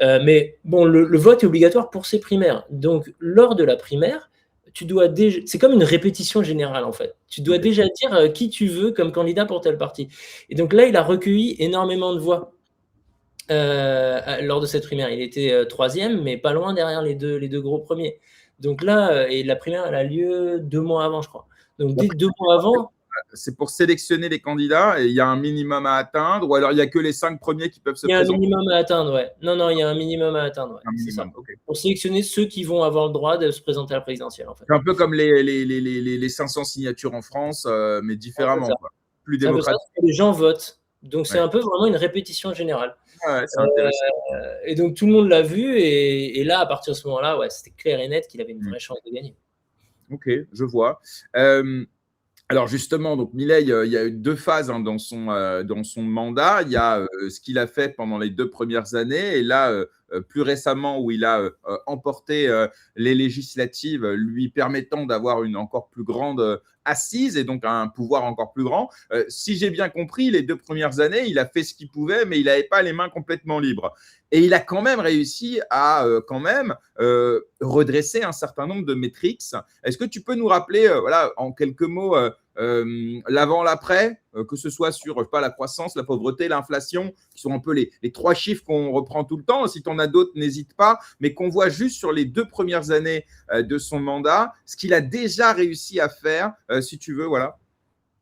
Mais bon, le vote est obligatoire pour ces primaires. Donc, lors de la primaire, c'est comme une répétition générale, en fait. Tu dois déjà dire qui tu veux comme candidat pour tel parti. Et donc là, il a recueilli énormément de voix. Lors de cette primaire, il était 3e, mais pas loin derrière les deux gros premiers. Donc là, et la primaire, elle a lieu 2 mois avant, je crois. Donc dès 2 mois avant. C'est pour sélectionner les candidats et il y a un minimum à atteindre, ou alors il n'y a que les 5 premiers qui peuvent se présenter? Il y a un minimum à atteindre, ouais. Non, il y a un minimum à atteindre, ouais. C'est ça. Okay. Pour sélectionner ceux qui vont avoir le droit de se présenter à la présidentielle, en fait. C'est un peu comme les 500 signatures en France, mais différemment, quoi. Plus démocratique. Les gens votent. Donc, c'est un peu vraiment une répétition générale. Ouais, c'est intéressant. Et donc, tout le monde l'a vu. Et là, à partir de ce moment-là, ouais, c'était clair et net qu'il avait une vraie chance de gagner. Ok, je vois. Alors justement, donc Milei, il y a eu 2 phases hein, dans son mandat. Il y a ce qu'il a fait pendant les 2 premières années, et là, plus récemment où il a emporté les législatives, lui permettant d'avoir une encore plus grande assise et donc un pouvoir encore plus grand. Si j'ai bien compris, les 2 premières années, il a fait ce qu'il pouvait, mais il n'avait pas les mains complètement libres. Et il a quand même réussi à redresser un certain nombre de métriques. Est-ce que tu peux nous rappeler, voilà, en quelques mots, l'avant, l'après, que ce soit sur la croissance, la pauvreté, l'inflation, qui sont un peu les 3 chiffres qu'on reprend tout le temps. Si tu en as d'autres, n'hésite pas, mais qu'on voit juste sur les 2 premières années de son mandat, ce qu'il a déjà réussi à faire, si tu veux, voilà.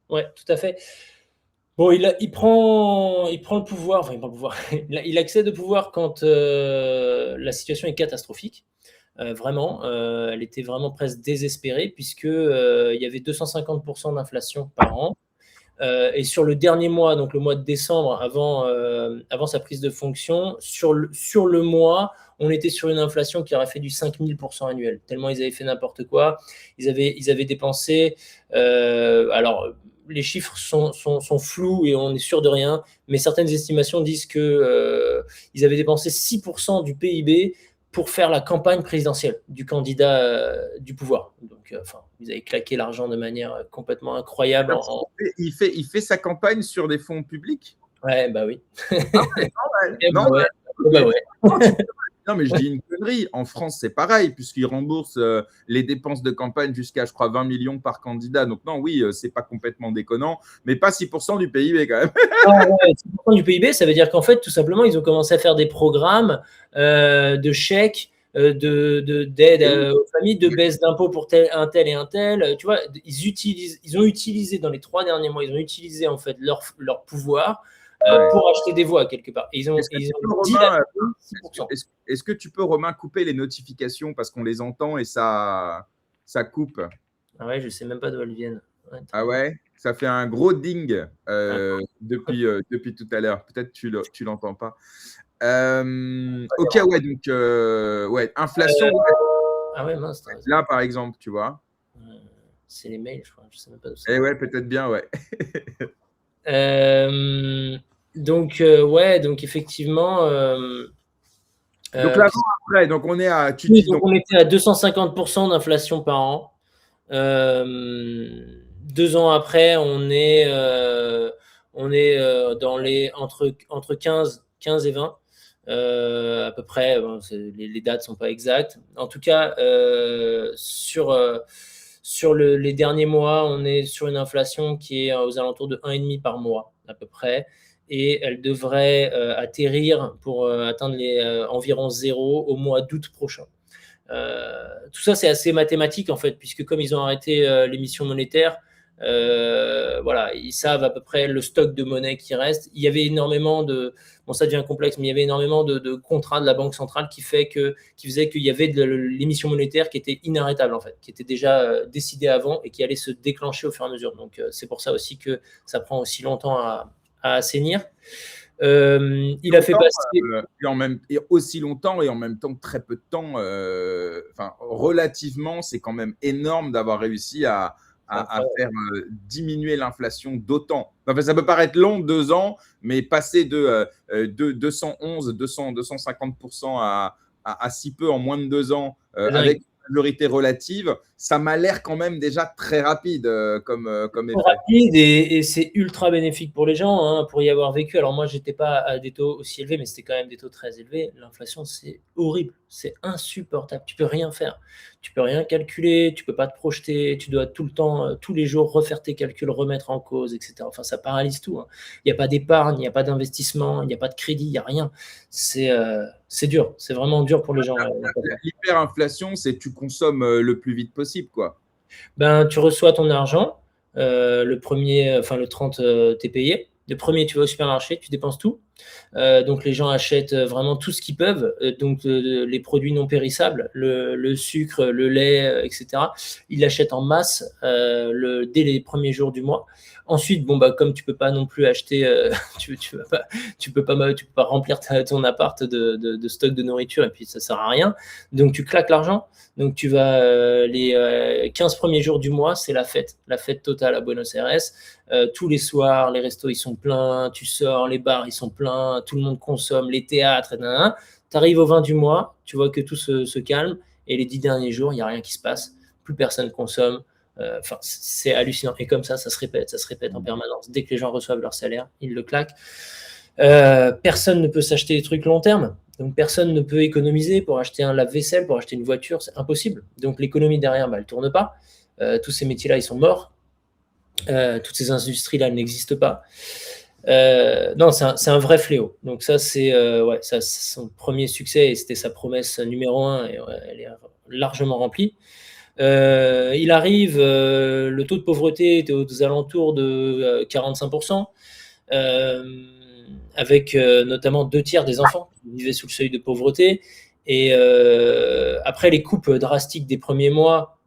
Ouais, tout à fait. Bon, il prend le pouvoir, enfin, il prend le pouvoir. Il accède au pouvoir quand la situation est catastrophique. Vraiment, elle était vraiment presque désespérée puisque il y avait 250% d'inflation par an. Et sur le dernier mois, donc le mois de décembre, avant sa prise de fonction, sur le mois, on était sur une inflation qui aurait fait du 5000% annuel, tellement ils avaient fait n'importe quoi. Ils avaient dépensé, alors les chiffres sont flous et on est sûr de rien, mais certaines estimations disent que ils avaient dépensé 6% du PIB pour faire la campagne présidentielle du candidat du pouvoir. Donc, ils avaient claqué l'argent de manière complètement incroyable. Il fait sa campagne sur des fonds publics? Ouais, bah oui. Non, ouais. Bah ouais. Non, mais je dis une connerie. En France, c'est pareil, puisqu'ils remboursent les dépenses de campagne jusqu'à, je crois, 20 millions par candidat. Donc, non, oui, c'est pas complètement déconnant, mais pas 6% du PIB quand même. Ah ouais, 6% du PIB, ça veut dire qu'en fait, tout simplement, ils ont commencé à faire des programmes de chèques, d'aide aux familles, de baisse d'impôts pour un tel et un tel. Tu vois, ils ont utilisé dans les 3 derniers mois, ils ont utilisé en fait leur pouvoir pour acheter des voix quelque part. Et ils ont dit Romain, 6%. est-ce que tu peux, Romain, couper les notifications parce qu'on les entend et ça coupe? Ah ouais, je sais même pas d'où elles viennent. Ouais, Ah ouais? Ça fait un gros ding depuis tout à l'heure. Peut-être tu l'entends pas. Ok, ouais, donc ouais, inflation. Ah ouais, mince. Là, par exemple, tu vois. C'est les mails, je crois. Je sais même pas d'où ça. Eh ouais, peut-être bien, ouais. Donc effectivement. Donc l'avant, après, donc on est à. Donc on était à 250% d'inflation par an. 2 ans après, on est dans les entre 15 et 20. À peu près, bon, les dates ne sont pas exactes. En tout cas, sur les derniers mois, on est sur une inflation qui est aux alentours de 1,5 par mois, à peu près. Et elle devrait atterrir pour atteindre environ 0 au mois d'août prochain. Tout ça, c'est assez mathématique, en fait, puisque comme ils ont arrêté l'émission monétaire, voilà, ils savent à peu près le stock de monnaie qui reste. Il y avait énormément de... Bon, ça devient complexe, mais il y avait énormément de contrats de la Banque centrale qui faisait qu'il y avait de l'émission monétaire qui était inarrêtable, en fait, qui était déjà décidée avant et qui allait se déclencher au fur et à mesure. Donc, c'est pour ça aussi que ça prend aussi longtemps à assainir. Il a fait passer et aussi longtemps et en même temps très peu de temps. Relativement, c'est quand même énorme d'avoir réussi à faire diminuer l'inflation d'autant. Enfin, ça peut paraître long, 2 ans, mais passer de 250% à si peu en moins de 2 ans avec une majorité relative, ça m'a l'air quand même déjà très rapide comme effet. Rapide et c'est ultra bénéfique pour les gens, hein, pour y avoir vécu. Alors moi, j'étais pas à des taux aussi élevés, mais c'était quand même des taux très élevés. L'inflation, c'est horrible, c'est insupportable. Tu peux rien faire, tu peux rien calculer, tu peux pas te projeter, tu dois tout le temps, tous les jours, refaire tes calculs, remettre en cause, etc. Enfin, ça paralyse tout. Hein. Il n'y a pas d'épargne, il n'y a pas d'investissement, il n'y a pas de crédit, il n'y a rien. C'est dur, c'est vraiment dur pour les gens. L'hyperinflation, c'est tu consommes le plus vite possible, quoi. Ben, tu reçois ton argent, le 30, t'es payé. Le premier, tu vas au supermarché, tu dépenses tout. Donc les gens achètent vraiment tout ce qu'ils peuvent, donc les produits non périssables, le sucre, le lait, etc. Ils l'achètent en masse dès les premiers jours du mois. Ensuite, bon, bah, comme tu peux pas non plus acheter, tu peux pas remplir ton appart de stock de nourriture et puis ça sert à rien. Donc tu claques l'argent. Donc tu vas les 15 premiers jours du mois, c'est la fête totale à Buenos Aires. Tous les soirs, les restos ils sont pleins, tu sors, les bars ils sont pleins, tout le monde consomme, les théâtres, Tu arrives au 20 du mois, tu vois que tout se calme, et les 10 derniers jours, il n'y a rien qui se passe. Plus personne consomme. Enfin, c'est hallucinant. Et comme ça se répète en permanence. Dès que les gens reçoivent leur salaire, ils le claquent. Personne ne peut s'acheter des trucs long terme. Donc, personne ne peut économiser pour acheter un lave-vaisselle, pour acheter une voiture. C'est impossible. Donc, l'économie derrière, elle ne tourne pas. Tous ces métiers-là, ils sont morts. Toutes ces industries-là n'existent pas. Non, c'est un vrai fléau. Donc ça, c'est son premier succès et c'était sa promesse numéro 1 et elle est largement remplie. Il arrive, le taux de pauvreté était aux alentours de 45%, avec notamment 2/3 des enfants qui vivaient sous le seuil de pauvreté. Et après les coupes drastiques des premiers mois,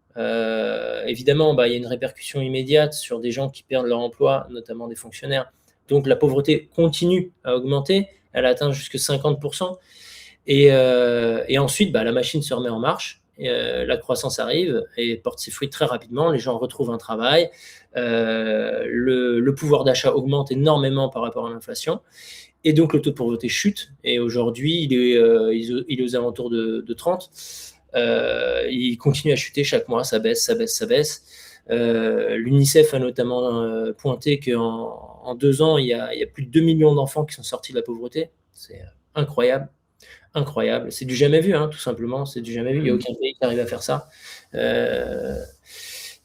évidemment, il y a une répercussion immédiate sur des gens qui perdent leur emploi, notamment des fonctionnaires. Donc la pauvreté continue à augmenter, elle atteint jusqu'à 50%. Et ensuite, la machine se remet en marche, la croissance arrive et porte ses fruits très rapidement, les gens retrouvent un travail, le pouvoir d'achat augmente énormément par rapport à l'inflation, et donc le taux de pauvreté chute, et aujourd'hui il est aux alentours de 30. Il continue à chuter chaque mois, ça baisse. L'UNICEF a notamment pointé qu'en 2 ans, il y a plus de 2 millions d'enfants qui sont sortis de la pauvreté. C'est incroyable. C'est du jamais vu, tout simplement. C'est du jamais vu. Il n'y a aucun pays qui arrive à faire ça.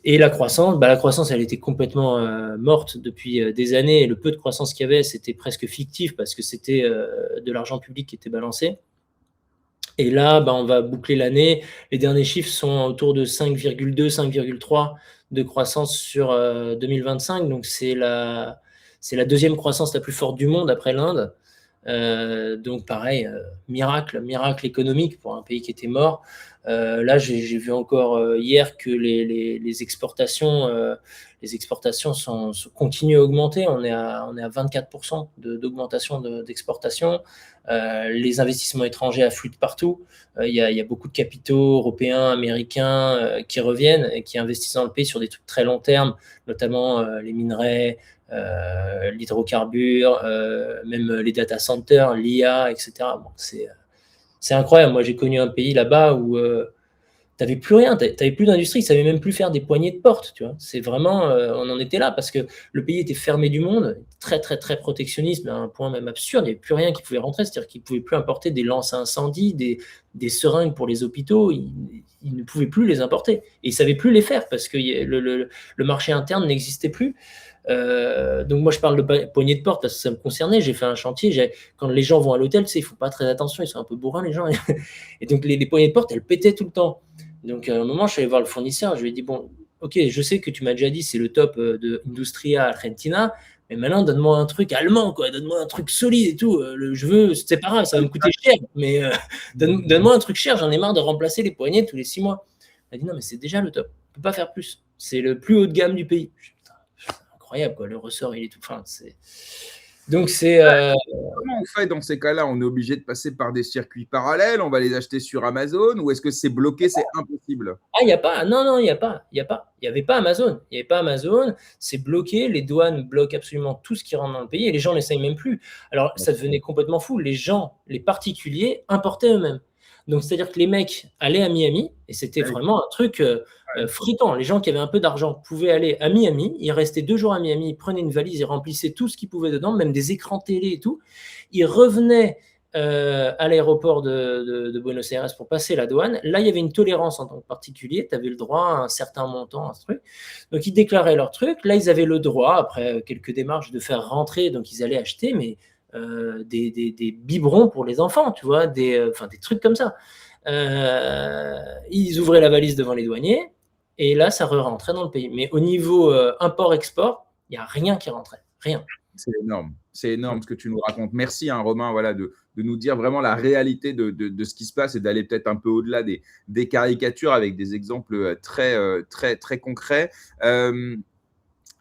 Et la croissance, elle était complètement morte depuis des années. Et le peu de croissance qu'il y avait, c'était presque fictif parce que c'était de l'argent public qui était balancé. Et là, on va boucler l'année. Les derniers chiffres sont autour de 5,2, 5,3 de croissance sur 2025. Donc, c'est la deuxième croissance la plus forte du monde après l'Inde. Donc, pareil, miracle économique pour un pays qui était mort. Là, j'ai vu encore hier que les exportations continuent à augmenter. On est à 24% d'augmentation d'exportation. Les investissements étrangers affluent de partout. Il y a beaucoup de capitaux européens, américains qui reviennent et qui investissent dans le pays sur des trucs très long terme, notamment les minerais, l'hydrocarbure, même les data centers, l'IA, etc. C'est incroyable. Moi, j'ai connu un pays là-bas où tu n'avais plus rien, tu n'avais plus d'industrie, ils ne savaient même plus faire des poignées de porte. Tu vois. C'est vraiment, on en était là parce que le pays était fermé du monde, très, très, très protectionniste, mais à un point même absurde. Il n'y avait plus rien qui pouvait rentrer, c'est-à-dire qu'ils ne pouvaient plus importer des lances à incendie, des seringues pour les hôpitaux. Ils ne pouvaient plus les importer. Et ils ne savaient plus les faire parce que le marché interne n'existait plus. Donc moi je parle de poignée de porte parce que ça me concernait. J'ai fait un chantier, quand les gens vont à l'hôtel, ils font pas très attention, ils sont un peu bourrins les gens, et donc les poignées de porte elles pétaient tout le temps. Donc à un moment je suis allé voir le fournisseur, je lui ai dit bon ok, je sais que tu m'as déjà dit c'est le top de Industria Argentina, mais maintenant donne-moi un truc allemand quoi, donne-moi un truc solide et tout, je veux, c'est pas grave, ça va me coûter cher, mais donne-moi un truc cher, j'en ai marre de remplacer les poignées tous les 6 mois. Il a dit non mais c'est déjà le top, on peut pas faire plus, c'est le plus haut de gamme du pays. Incroyable quoi, le ressort il est tout fin. Donc c'est comment on fait dans ces cas-là? On est obligé de passer par des circuits parallèles, on va les acheter sur Amazon, ou est-ce que c'est bloqué, c'est impossible? il n'y a pas, non, il n'y avait pas Amazon, c'est bloqué, les douanes bloquent absolument tout ce qui rentre dans le pays et les gens n'essayent même plus. Alors ça devenait complètement fou, les particuliers importaient eux-mêmes. Donc c'est-à-dire que les mecs allaient à Miami et c'était vraiment un truc fréquent. Les gens qui avaient un peu d'argent pouvaient aller à Miami, ils restaient 2 jours à Miami, ils prenaient une valise, ils remplissaient tout ce qu'ils pouvaient dedans, même des écrans télé et tout. Ils revenaient à l'aéroport de Buenos Aires pour passer la douane. Là, il y avait une tolérance en tant que particulier. Tu avais le droit à un certain montant, un truc. Donc, ils déclaraient leur truc. Là, ils avaient le droit, après quelques démarches, de faire rentrer. Donc, ils allaient acheter, mais des biberons pour les enfants, tu vois, des trucs comme ça. Ils ouvraient la valise devant les douaniers et là, ça rentrait dans le pays. Mais au niveau import-export, il n'y a rien qui rentrait. Rien. C'est énorme ce que tu nous racontes. Merci, Romain, de nous dire vraiment la réalité de ce qui se passe et d'aller peut-être un peu au-delà des caricatures avec des exemples très, très, très concrets.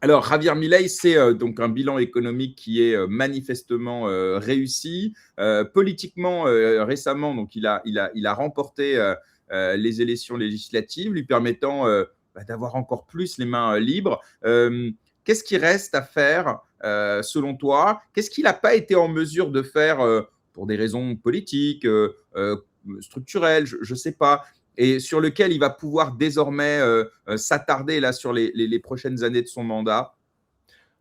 Alors, Javier Milei, c'est donc un bilan économique qui est manifestement réussi. Politiquement, récemment, donc il a remporté les élections législatives, lui permettant d'avoir encore plus les mains libres. Qu'est-ce qui reste à faire selon toi? Qu'est-ce qu'il n'a pas été en mesure de faire pour des raisons politiques, structurelles, je ne sais pas, et sur lequel il va pouvoir désormais s'attarder là sur les prochaines années de son mandat?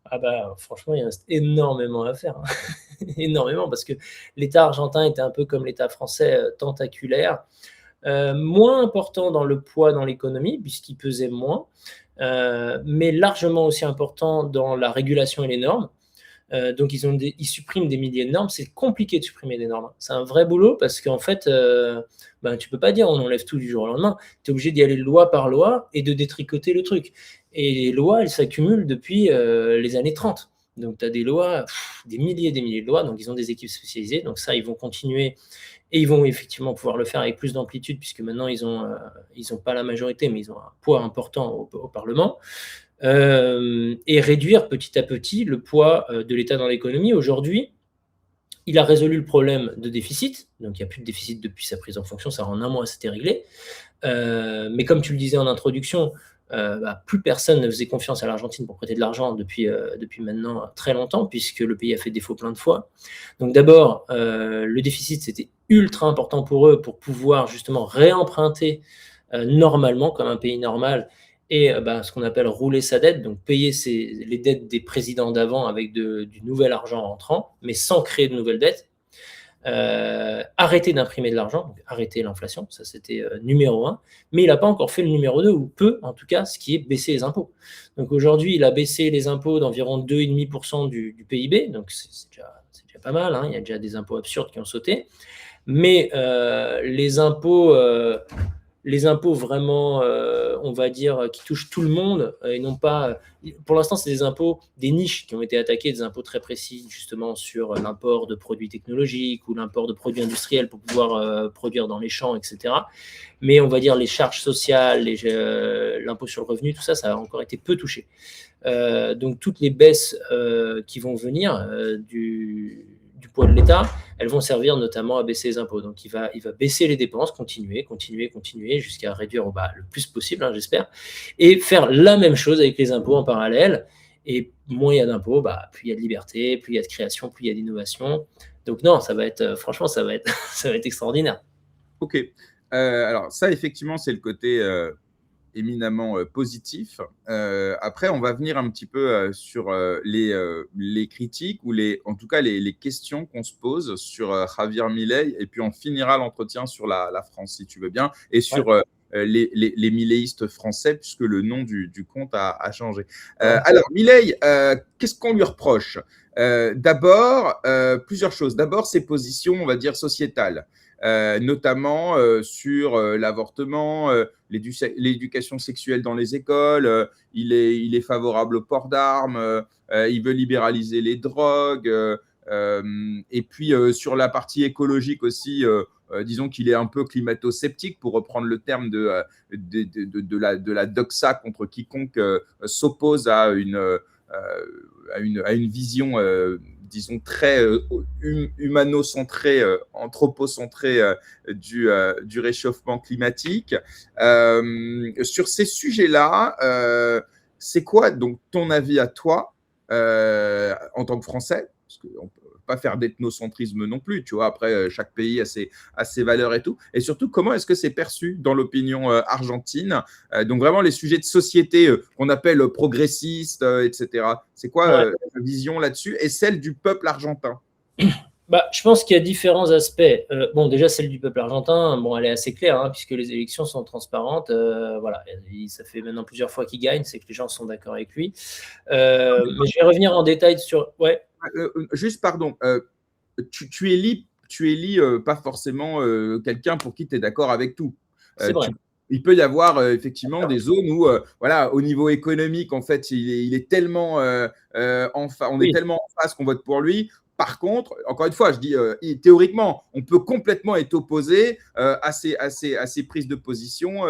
Ah bah, franchement, il reste énormément à faire, hein. Énormément, parce que l'État argentin était un peu comme l'État français, tentaculaire, moins important dans le poids dans l'économie, puisqu'il pesait moins, mais largement aussi important dans la régulation et les normes. Donc ils suppriment des milliers de normes. C'est compliqué de supprimer des normes. C'est un vrai boulot parce qu'en fait, tu peux pas dire on enlève tout du jour au lendemain. Tu es obligé d'y aller loi par loi et de détricoter le truc. Et les lois, elles s'accumulent depuis les années 30. Donc tu as des lois, des milliers de lois. Donc ils ont des équipes spécialisées. Donc ça, ils vont continuer et ils vont effectivement pouvoir le faire avec plus d'amplitude puisque maintenant ils ont pas la majorité, mais ils ont un poids important au Parlement. Et réduire petit à petit le poids de l'État dans l'économie. Aujourd'hui, il a résolu le problème de déficit, donc il n'y a plus de déficit depuis sa prise en fonction, ça en un mois c'était réglé. Mais comme tu le disais en introduction, plus personne ne faisait confiance à l'Argentine pour prêter de l'argent depuis maintenant très longtemps, puisque le pays a fait défaut plein de fois. Donc d'abord, le déficit, c'était ultra important pour eux pour pouvoir justement réemprunter normalement, comme un pays normal, et ce qu'on appelle rouler sa dette, donc payer les dettes des présidents d'avant avec du nouvel argent rentrant, mais sans créer de nouvelles dettes. Arrêter d'imprimer de l'argent, donc arrêter l'inflation, ça c'était numéro 1, mais il n'a pas encore fait le numéro 2, ou peu en tout cas, ce qui est baisser les impôts. Donc aujourd'hui, il a baissé les impôts d'environ 2,5% du PIB, donc c'est déjà pas mal, hein, il y a déjà des impôts absurdes qui ont sauté, mais les impôts vraiment, on va dire, qui touchent tout le monde, et non pas. Pour l'instant, c'est des impôts, des niches qui ont été attaquées, des impôts très précis, justement, sur l'import de produits technologiques ou l'import de produits industriels pour pouvoir produire dans les champs, etc. Mais on va dire les charges sociales, l'impôt sur le revenu, tout ça, ça a encore été peu touché. Donc, toutes les baisses qui vont venir du poids de l'État, elles vont servir notamment à baisser les impôts. Donc, il va baisser les dépenses, continuer jusqu'à réduire le plus possible, hein, j'espère, et faire la même chose avec les impôts en parallèle. Et moins il y a d'impôts, plus il y a de liberté, plus il y a de création, plus il y a d'innovation. Donc non, ça va être, franchement, ça va être extraordinaire. Ok. Alors ça, effectivement, c'est le côté éminemment positif. Après, on va venir un petit peu sur les critiques ou en tout cas les questions qu'on se pose sur Javier Milei, et puis on finira l'entretien sur la France, si tu veux bien, et sur les milléistes français, puisque le nom du compte a changé. Alors, Milei, qu'est-ce qu'on lui reproche? D'abord, plusieurs choses. D'abord, ses positions, on va dire, sociétales. Notamment sur l'avortement, l'éducation sexuelle dans les écoles. Il est favorable au port d'armes, il veut libéraliser les drogues, et puis sur la partie écologique aussi, disons qu'il est un peu climato-sceptique, pour reprendre le terme de la doxa, contre quiconque s'oppose à une vision disons très humano-centrée, anthropocentrée du réchauffement climatique. Sur ces sujets-là, c'est quoi donc ton avis à toi en tant que Français? Parce qu'on ne peut pas faire d'ethnocentrisme non plus, tu vois. Après, chaque pays a ses valeurs et tout. Et surtout, comment est-ce que c'est perçu dans l'opinion argentine? Donc vraiment les sujets de société qu'on appelle progressistes, etc. C'est quoi ta vision là-dessus, et celle du peuple argentin? Je pense qu'il y a différents aspects. Déjà, celle du peuple argentin, elle est assez claire, hein, puisque les élections sont transparentes. Voilà, ça fait maintenant plusieurs fois qu'il gagne, c'est que les gens sont d'accord avec lui. Mais je vais revenir en détail sur. Ouais. Juste, pardon, tu élis pas forcément quelqu'un pour qui tu es d'accord avec tout. C'est vrai. Il peut y avoir effectivement des zones où, au niveau économique, en fait, il est tellement on est tellement en face qu'on vote pour lui. Par contre, encore une fois, je dis théoriquement, on peut complètement être opposé à ces prises de position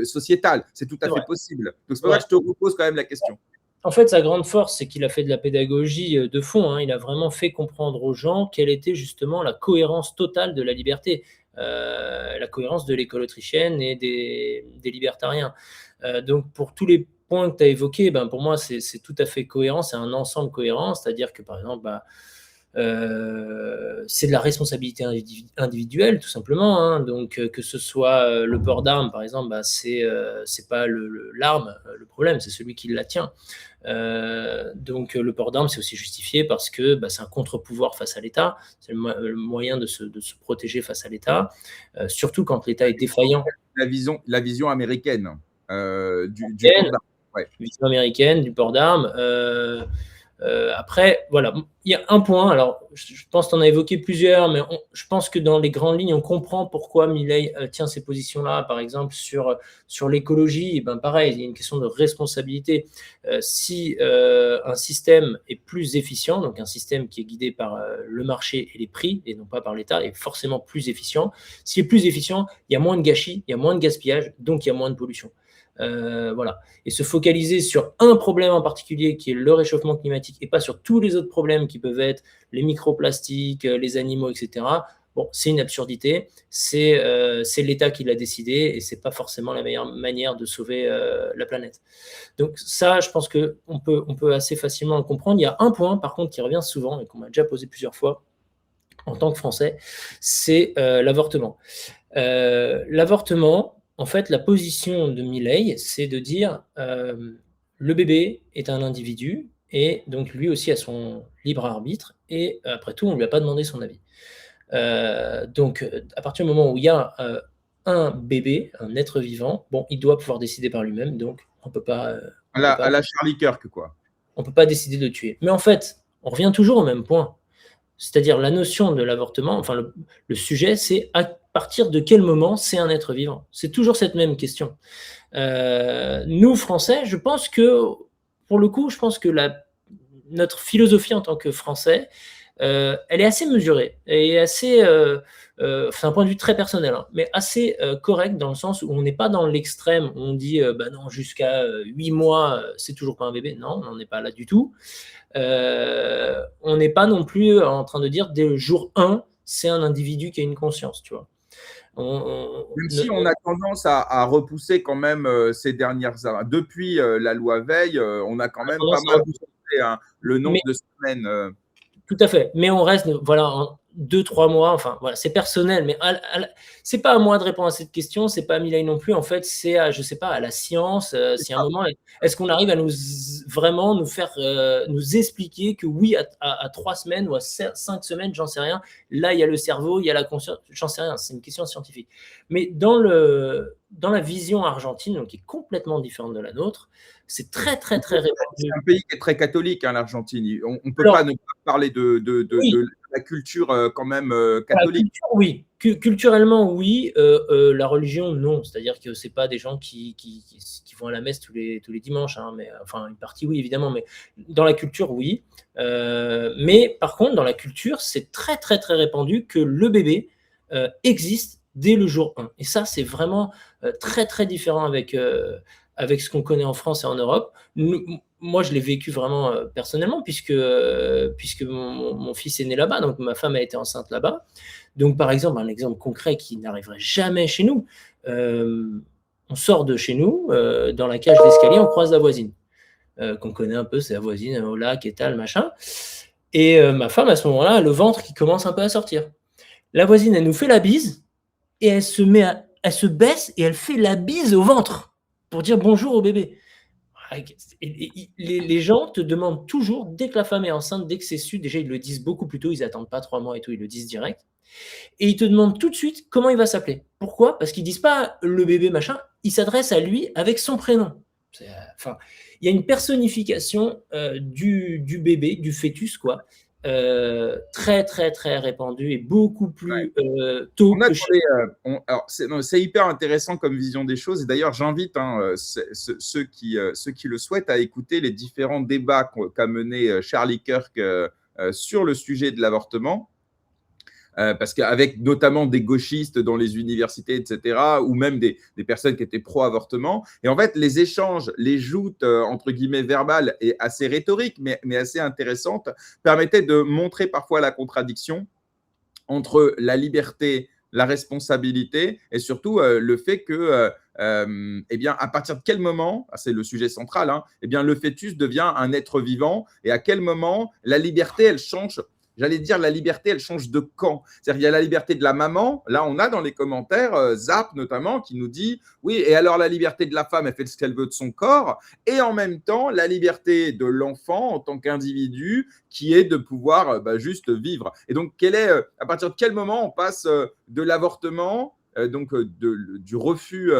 sociétales. C'est tout à fait possible. Donc, c'est pour ça que je te repose quand même la question. En fait, sa grande force, c'est qu'il a fait de la pédagogie de fond, hein. Il a vraiment fait comprendre aux gens quelle était justement la cohérence totale de la liberté, la cohérence de l'école autrichienne et des libertariens. Donc, pour tous les points que tu as évoqués, pour moi, c'est tout à fait cohérent. C'est un ensemble cohérent, c'est-à-dire que, par exemple, c'est de la responsabilité individuelle, tout simplement. Hein. Donc, que ce soit le port d'armes, par exemple, bah, c'est pas l'arme le problème, c'est celui qui la tient. Donc, le port d'armes, c'est aussi justifié parce que bah, c'est un contre-pouvoir face à l'État, c'est le moyen de se protéger face à l'État, surtout quand l'État est défaillant. La vision américaine du port d'armes. Ouais. Vision américaine, du port d'armes. Après, voilà, il y a un point, alors je pense que tu en as évoqué plusieurs, mais je pense que dans les grandes lignes, on comprend pourquoi Milei tient ces positions-là. Par exemple, sur l'écologie, ben pareil, il y a une question de responsabilité. Si un système est plus efficient, donc un système qui est guidé par le marché et les prix, et non pas par l'État, est forcément plus efficient. S'il est plus efficient, il y a moins de gâchis, il y a moins de gaspillage, donc il y a moins de pollution. Voilà. Et se focaliser sur un problème en particulier qui est le réchauffement climatique et pas sur tous les autres problèmes qui peuvent être les microplastiques, les animaux, etc. Bon, c'est une absurdité. C'est l'État qui l'a décidé et c'est pas forcément la meilleure manière de sauver la planète. Donc ça, je pense qu'on peut assez facilement le comprendre. Il y a un point, par contre, qui revient souvent et qu'on m'a déjà posé plusieurs fois en tant que Français, c'est l'avortement. L'avortement, en fait, la position de Milei, c'est de dire le bébé est un individu et donc lui aussi a son libre arbitre et après tout, on ne lui a pas demandé son avis. Donc, à partir du moment où il y a un bébé, un être vivant, bon, il doit pouvoir décider par lui-même, donc on peut pas. À la Charlie Kirk, quoi. On peut pas décider de tuer. Mais en fait, on revient toujours au même point. C'est-à-dire la notion de l'avortement, enfin le sujet, c'est à partir de quel moment c'est un être vivant. C'est toujours cette même question. Nous, Français, je pense que, pour le coup, je pense que notre philosophie en tant que Français, elle est assez mesurée et assez, c'est un point de vue très personnel, hein, mais assez correct dans le sens où on n'est pas dans l'extrême, où on dit bah non, jusqu'à 8 mois, c'est toujours pas un bébé. Non, on n'en est pas là du tout. On n'est pas non plus en train de dire dès le jour 1, c'est un individu qui a une conscience, tu vois. Même si on a tendance à repousser quand même ces dernières années. Depuis la loi Veil, on a quand même pas mal repoussé le nombre de semaines. Tout à fait. Mais on reste, voilà, en 2-3 mois. Enfin, voilà, c'est personnel, mais c'est pas à moi de répondre à cette question. C'est pas à Milei non plus. En fait, c'est à, je sais pas, à la science. Si à un moment, est-ce qu'on arrive à vraiment nous faire, nous expliquer que oui, à 3 semaines ou à 5 semaines, j'en sais rien. Là, il y a le cerveau, il y a la conscience. J'en sais rien. C'est une question scientifique. Mais dans la vision argentine, donc qui est complètement différente de la nôtre, c'est très répandu. C'est un pays qui est très catholique, hein, l'Argentine. On ne peut pas ne pas parler de la culture quand même catholique. Culture, oui. Culturellement, oui. La religion, non. C'est-à-dire que c'est pas des gens qui vont à la messe tous les dimanches. Hein, mais, enfin, une partie, oui, évidemment. Mais dans la culture, oui. Mais par contre, dans la culture, c'est très répandu que le bébé existe dès le jour 1. Et ça, c'est vraiment très différent avec ce qu'on connaît en France et en Europe. Moi, je l'ai vécu vraiment personnellement, puisque mon fils est né là-bas, donc ma femme a été enceinte là-bas. Donc, par exemple, un exemple concret qui n'arriverait jamais chez nous, on sort de chez nous, dans la cage d'escalier, on croise la voisine, qu'on connaît un peu, c'est la voisine au lac et tal, machin. Et ma femme, à ce moment-là, a le ventre qui commence un peu à sortir. La voisine, elle nous fait la bise, et elle se baisse et elle fait la bise au ventre pour dire bonjour au bébé. Les gens te demandent toujours, dès que la femme est enceinte, dès que c'est su, déjà ils le disent beaucoup plus tôt, ils n'attendent pas 3 mois et tout, ils le disent direct. Et ils te demandent tout de suite comment il va s'appeler. Pourquoi ? Parce qu'ils ne disent pas le bébé machin, ils s'adressent à lui avec son prénom. Enfin, il y a une personnification du bébé, du fœtus, quoi, très répandue et beaucoup plus tôt que chez alors, c'est hyper intéressant comme vision des choses. Et d'ailleurs, j'invite ceux qui le souhaitent à écouter les différents débats qu'a mené Charlie Kirk sur le sujet de l'avortement. Parce qu'avec notamment des gauchistes dans les universités, etc., ou même des personnes qui étaient pro-avortement. Et en fait, les échanges, les joutes, entre guillemets, verbales et assez rhétoriques, mais assez intéressantes, permettaient de montrer parfois la contradiction entre la liberté, la responsabilité et surtout le fait que, eh bien, à partir de quel moment, c'est le sujet central, hein, eh bien, le fœtus devient un être vivant et à quel moment la liberté, elle change j'allais dire, la liberté, elle change de camp. C'est-à-dire qu'il y a la liberté de la maman. Là, on a dans les commentaires, Zap notamment, qui nous dit, oui, et alors la liberté de la femme, elle fait ce qu'elle veut de son corps. Et en même temps, la liberté de l'enfant en tant qu'individu, qui est de pouvoir juste vivre. Et donc, à partir de quel moment on passe de l'avortement, du refus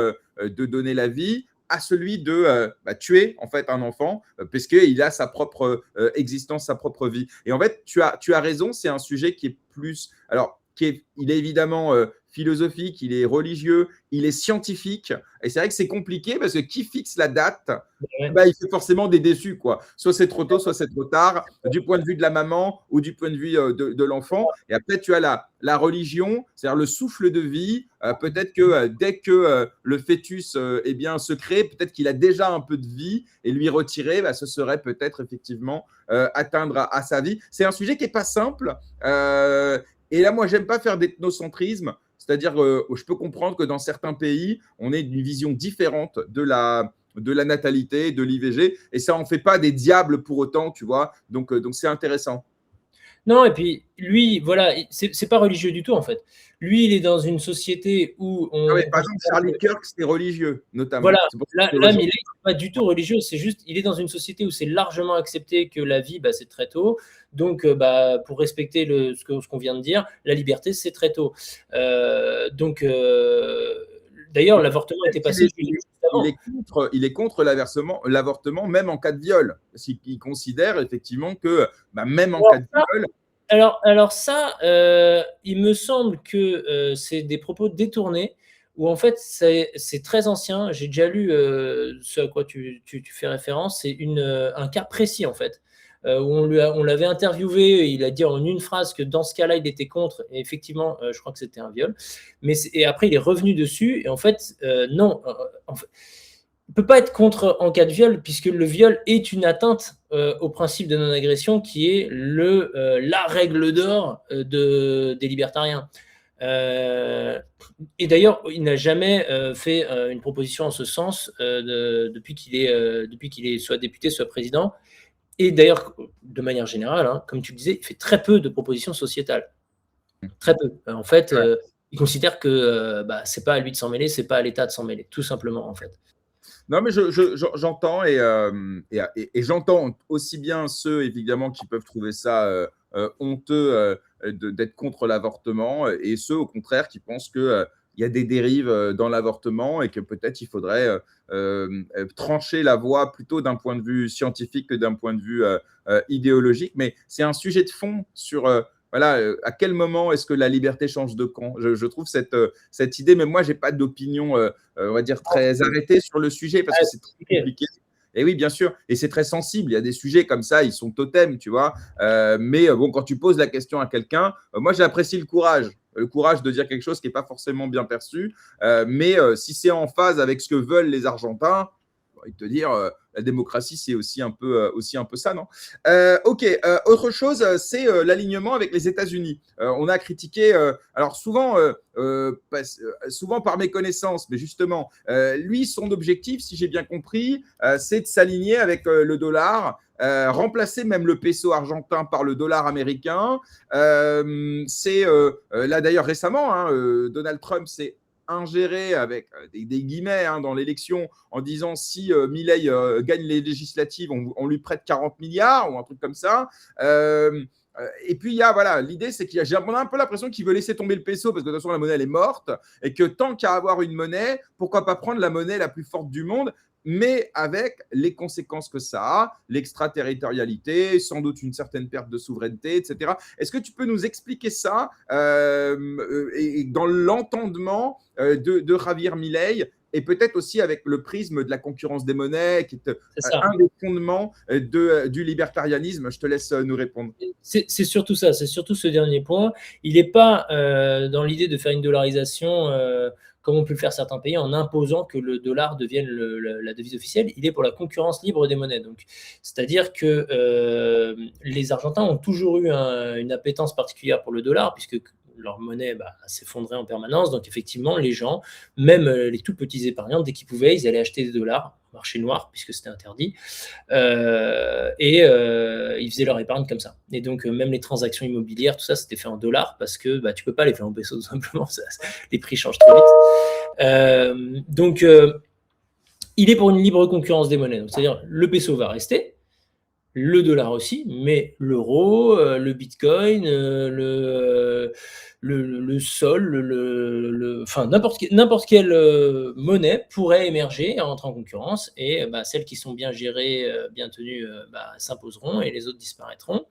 de donner la vie, à celui de tuer en fait un enfant parce qu'il a sa propre existence, sa propre vie. Et en fait, tu as raison, c'est un sujet qui est plus… Alors, il est évidemment philosophique, il est religieux, il est scientifique. Et c'est vrai que c'est compliqué parce que qui fixe la date, il fait forcément des déçus, quoi. Soit c'est trop tôt, soit c'est trop tard, du point de vue de la maman ou du point de vue de l'enfant. Et après, tu as la religion, c'est-à-dire le souffle de vie. Peut-être que dès que le fœtus se crée, peut-être qu'il a déjà un peu de vie et lui retirer, ce serait peut-être effectivement atteindre à sa vie. C'est un sujet qui n'est pas simple. Et là, moi, j'aime pas faire d'ethnocentrisme. C'est-à-dire, je peux comprendre que dans certains pays, on ait une vision différente de la natalité, de l'IVG, et ça en fait pas des diables pour autant, tu vois. Donc c'est intéressant. Non, et puis lui, voilà, c'est pas religieux du tout en fait. Lui, il est dans une société où par exemple, Charlie Kirk, c'est religieux, notamment. Voilà, là, Milei, c'est pas du tout religieux, c'est juste, il est dans une société où c'est largement accepté que la vie, c'est très tôt. Donc, pour respecter ce qu'on vient de dire, la liberté, c'est très tôt. D'ailleurs, l'avortement était passé. Il est contre l'avortement, même en cas de viol. Il considère effectivement que même en cas de viol. Alors ça, il me semble que c'est des propos détournés où en fait c'est très ancien. J'ai déjà lu ce à quoi tu fais référence. C'est un cas précis en fait. Où on l'avait interviewé, il a dit en une phrase que dans ce cas-là, il était contre, et effectivement, je crois que c'était un viol. Et après, il est revenu dessus, et en fait, non. Il ne peut pas être contre en cas de viol, puisque le viol est une atteinte au principe de non-agression, qui est la règle d'or des libertariens. Et d'ailleurs, il n'a jamais fait une proposition en ce sens depuis qu'il est soit député, soit président. Et d'ailleurs, de manière générale, comme tu le disais, il fait très peu de propositions sociétales. Très peu. En fait, il considère que c'est pas à lui de s'en mêler, c'est pas à l'État de s'en mêler, tout simplement, en fait. Non, mais j'entends et j'entends aussi bien ceux, évidemment, qui peuvent trouver ça honteux d'être contre l'avortement et ceux, au contraire, qui pensent qu'il y a des dérives dans l'avortement et que peut-être il faudrait trancher la voie plutôt d'un point de vue scientifique que d'un point de vue idéologique. Mais c'est un sujet de fond sur à quel moment est-ce que la liberté change de camp. Je trouve cette idée, mais moi, je n'ai pas d'opinion, on va dire, très arrêtée sur le sujet parce que c'est très compliqué. Et oui, bien sûr, et c'est très sensible. Il y a des sujets comme ça, ils sont totems, tu vois. Mais quand tu poses la question à quelqu'un, moi, j'apprécie le courage de dire quelque chose qui n'est pas forcément bien perçu. Mais si c'est en phase avec ce que veulent les Argentins, il te dire la démocratie, c'est aussi un peu ça, non? Ok, autre chose, c'est l'alignement avec les États-Unis. On a critiqué, alors souvent par méconnaissance, mais justement, lui, son objectif, si j'ai bien compris, c'est de s'aligner avec le dollar, remplacer même le peso argentin par le dollar américain. C'est là d'ailleurs récemment, Donald Trump s'est ingéré avec des guillemets dans l'élection en disant si Milei gagne les législatives, on lui prête 40 milliards ou un truc comme ça. Et puis, l'idée, c'est qu'on a un peu l'impression qu'il veut laisser tomber le peso parce que de toute façon, la monnaie, elle est morte et que tant qu'à avoir une monnaie, pourquoi pas prendre la monnaie la plus forte du monde, mais avec les conséquences que ça a, l'extraterritorialité, sans doute une certaine perte de souveraineté, etc. Est-ce que tu peux nous expliquer ça et dans l'entendement de Javier Milei et peut-être aussi avec le prisme de la concurrence des monnaies, qui est un des fondements du libertarianisme? Je te laisse nous répondre. C'est surtout ça, c'est surtout ce dernier point. Il n'est pas dans l'idée de faire une dollarisation comme on peut le faire certains pays, en imposant que le dollar devienne la devise officielle. Il est pour la concurrence libre des monnaies. Donc, c'est-à-dire que les Argentins ont toujours eu une appétence particulière pour le dollar, puisque leur monnaie s'effondrait en permanence. Donc, effectivement, les gens, même les tout petits épargnants, dès qu'ils pouvaient, ils allaient acheter des dollars marché noir, puisque c'était interdit. Ils faisaient leur épargne comme ça. Et donc, même les transactions immobilières, tout ça, c'était fait en dollars parce que tu peux pas les faire en pesos, tout simplement. Les prix changent trop vite. Donc, il est pour une libre concurrence des monnaies. C'est-à-dire, le peso va rester, le dollar aussi, mais l'euro, le bitcoin, le sol, enfin n'importe quelle monnaie pourrait émerger et rentrer en concurrence, et celles qui sont bien gérées, bien tenues, s'imposeront et les autres disparaîtront.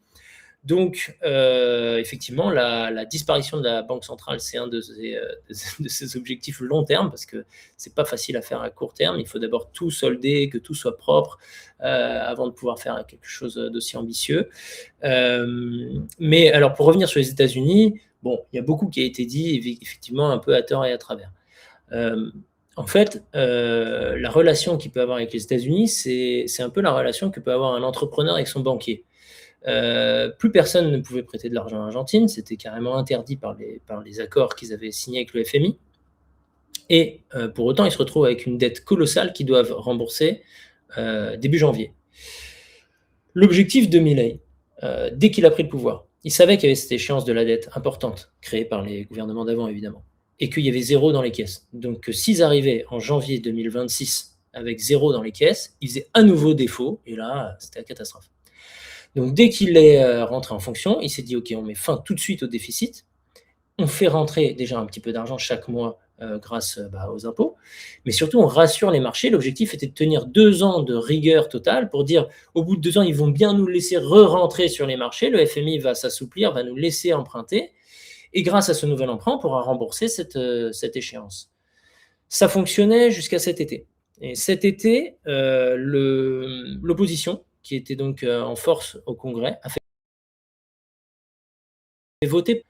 Donc, effectivement, la disparition de la Banque centrale, c'est un de ces objectifs long terme, parce que c'est pas facile à faire à court terme. Il faut d'abord tout solder, que tout soit propre, avant de pouvoir faire quelque chose d'aussi ambitieux. Mais alors, pour revenir sur les États-Unis, bon, il y a beaucoup qui a été dit, effectivement, un peu à tort et à travers. En fait, la relation qu'il peut avoir avec les États-Unis, c'est un peu la relation que peut avoir un entrepreneur avec son banquier. Plus personne ne pouvait prêter de l'argent en Argentine, c'était carrément interdit par les accords qu'ils avaient signés avec le FMI. Et pour autant, ils se retrouvent avec une dette colossale qu'ils doivent rembourser début janvier. L'objectif de Milei, dès qu'il a pris le pouvoir, il savait qu'il y avait cette échéance de la dette importante, créée par les gouvernements d'avant évidemment, et qu'il y avait zéro dans les caisses. Donc s'ils arrivaient en janvier 2026 avec zéro dans les caisses, ils faisaient à nouveau défaut, et là, c'était la catastrophe. Donc, dès qu'il est rentré en fonction, il s'est dit, OK, on met fin tout de suite au déficit. On fait rentrer déjà un petit peu d'argent chaque mois grâce aux impôts. Mais surtout, on rassure les marchés. L'objectif était de tenir 2 ans de rigueur totale pour dire, au bout de 2 ans, ils vont bien nous laisser re-rentrer sur les marchés. Le FMI va s'assouplir, va nous laisser emprunter. Et grâce à ce nouvel emprunt, on pourra rembourser cette échéance. Ça fonctionnait jusqu'à cet été. Et cet été, l'opposition, qui était donc en force au Congrès, a fait voter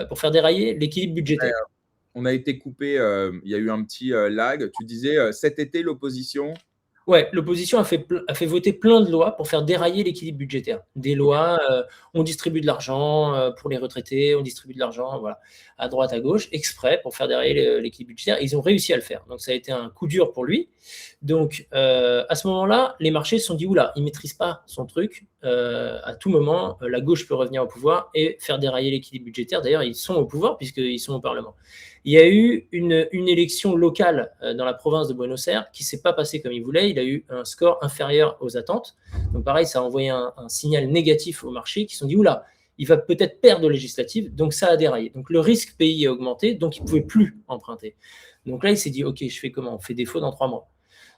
pour faire dérailler l'équilibre budgétaire. On a été coupé, il y a eu un petit lag. Tu disais, cet été, l'opposition. Ouais, l'opposition a fait voter plein de lois pour faire dérailler l'équilibre budgétaire. Des lois, on distribue de l'argent pour les retraités, on distribue de l'argent voilà, à droite, à gauche, exprès pour faire dérailler l'équilibre budgétaire. Ils ont réussi à le faire. Donc ça a été un coup dur pour lui. Donc à ce moment-là, les marchés se sont dit, oula, il ne maîtrise pas son truc. À tout moment, la gauche peut revenir au pouvoir et faire dérailler l'équilibre budgétaire. D'ailleurs, ils sont au pouvoir puisqu'ils sont au Parlement. Il y a eu une élection locale dans la province de Buenos Aires qui ne s'est pas passée comme il voulait. Il a eu un score inférieur aux attentes. Donc pareil, ça a envoyé un signal négatif au marché qui se sont dit, oula, il va peut-être perdre aux législatives. Donc ça a déraillé. Donc le risque pays a augmenté, donc il ne pouvait plus emprunter. Donc là, il s'est dit, OK, je fais comment? On fait défaut dans 3 mois.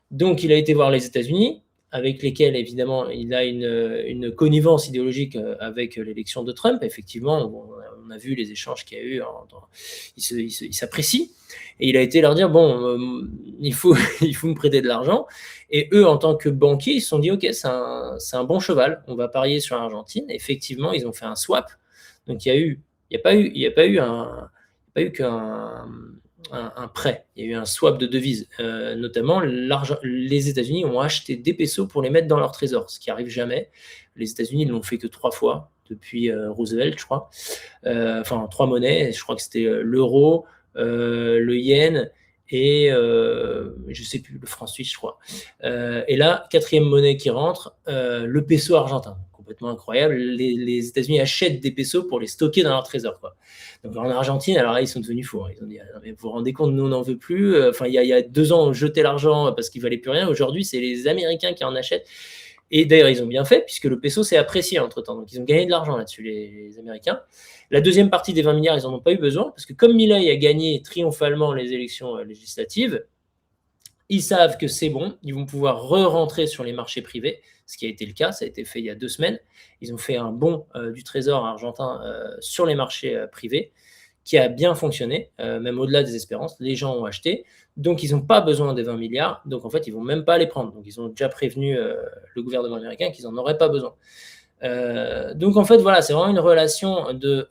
Donc il a été voir les États-Unis, avec lesquels, évidemment, il a une connivence idéologique avec l'élection de Trump. Effectivement, on a vu les échanges qu'il y a eu. Il s'apprécie. Et il a été leur dire, bon, il faut me prêter de l'argent. Et eux, en tant que banquiers, ils se sont dit, OK, c'est un bon cheval. On va parier sur l'Argentine. Effectivement, ils ont fait un swap. Donc, il n'y a pas eu qu'un prêt, il y a eu un swap de devises. Notamment, les États-Unis ont acheté des pesos pour les mettre dans leur trésor, ce qui n'arrive jamais. Les États-Unis ne l'ont fait que 3 fois depuis Roosevelt, je crois. Enfin, 3 monnaies, je crois que c'était l'euro, le yen et je ne sais plus, le franc suisse, je crois. Et là, 4e monnaie qui rentre, le peso argentin. Complètement incroyable. Les États-Unis achètent des pesos pour les stocker dans leur trésor, quoi. Donc en Argentine, alors là, ils sont devenus fous. Ils ont dit, vous vous rendez compte, nous, on n'en veut plus. Enfin, il y a 2 ans, on jetait l'argent parce qu'il ne valait plus rien. Aujourd'hui, c'est les Américains qui en achètent. Et d'ailleurs, ils ont bien fait, puisque le peso s'est apprécié entre-temps. Donc, ils ont gagné de l'argent là-dessus, les Américains. La deuxième partie des 20 milliards, ils n'en ont pas eu besoin, parce que comme Milei a gagné triomphalement les élections législatives, ils savent que c'est bon, ils vont pouvoir re-rentrer sur les marchés privés, ce qui a été le cas, ça a été fait il y a 2 semaines. Ils ont fait un bond du Trésor argentin sur les marchés privés, qui a bien fonctionné, même au-delà des espérances. Les gens ont acheté, donc ils n'ont pas besoin des 20 milliards, donc en fait, ils ne vont même pas les prendre. Donc ils ont déjà prévenu le gouvernement américain qu'ils n'en auraient pas besoin. Donc en fait, voilà, c'est vraiment une relation de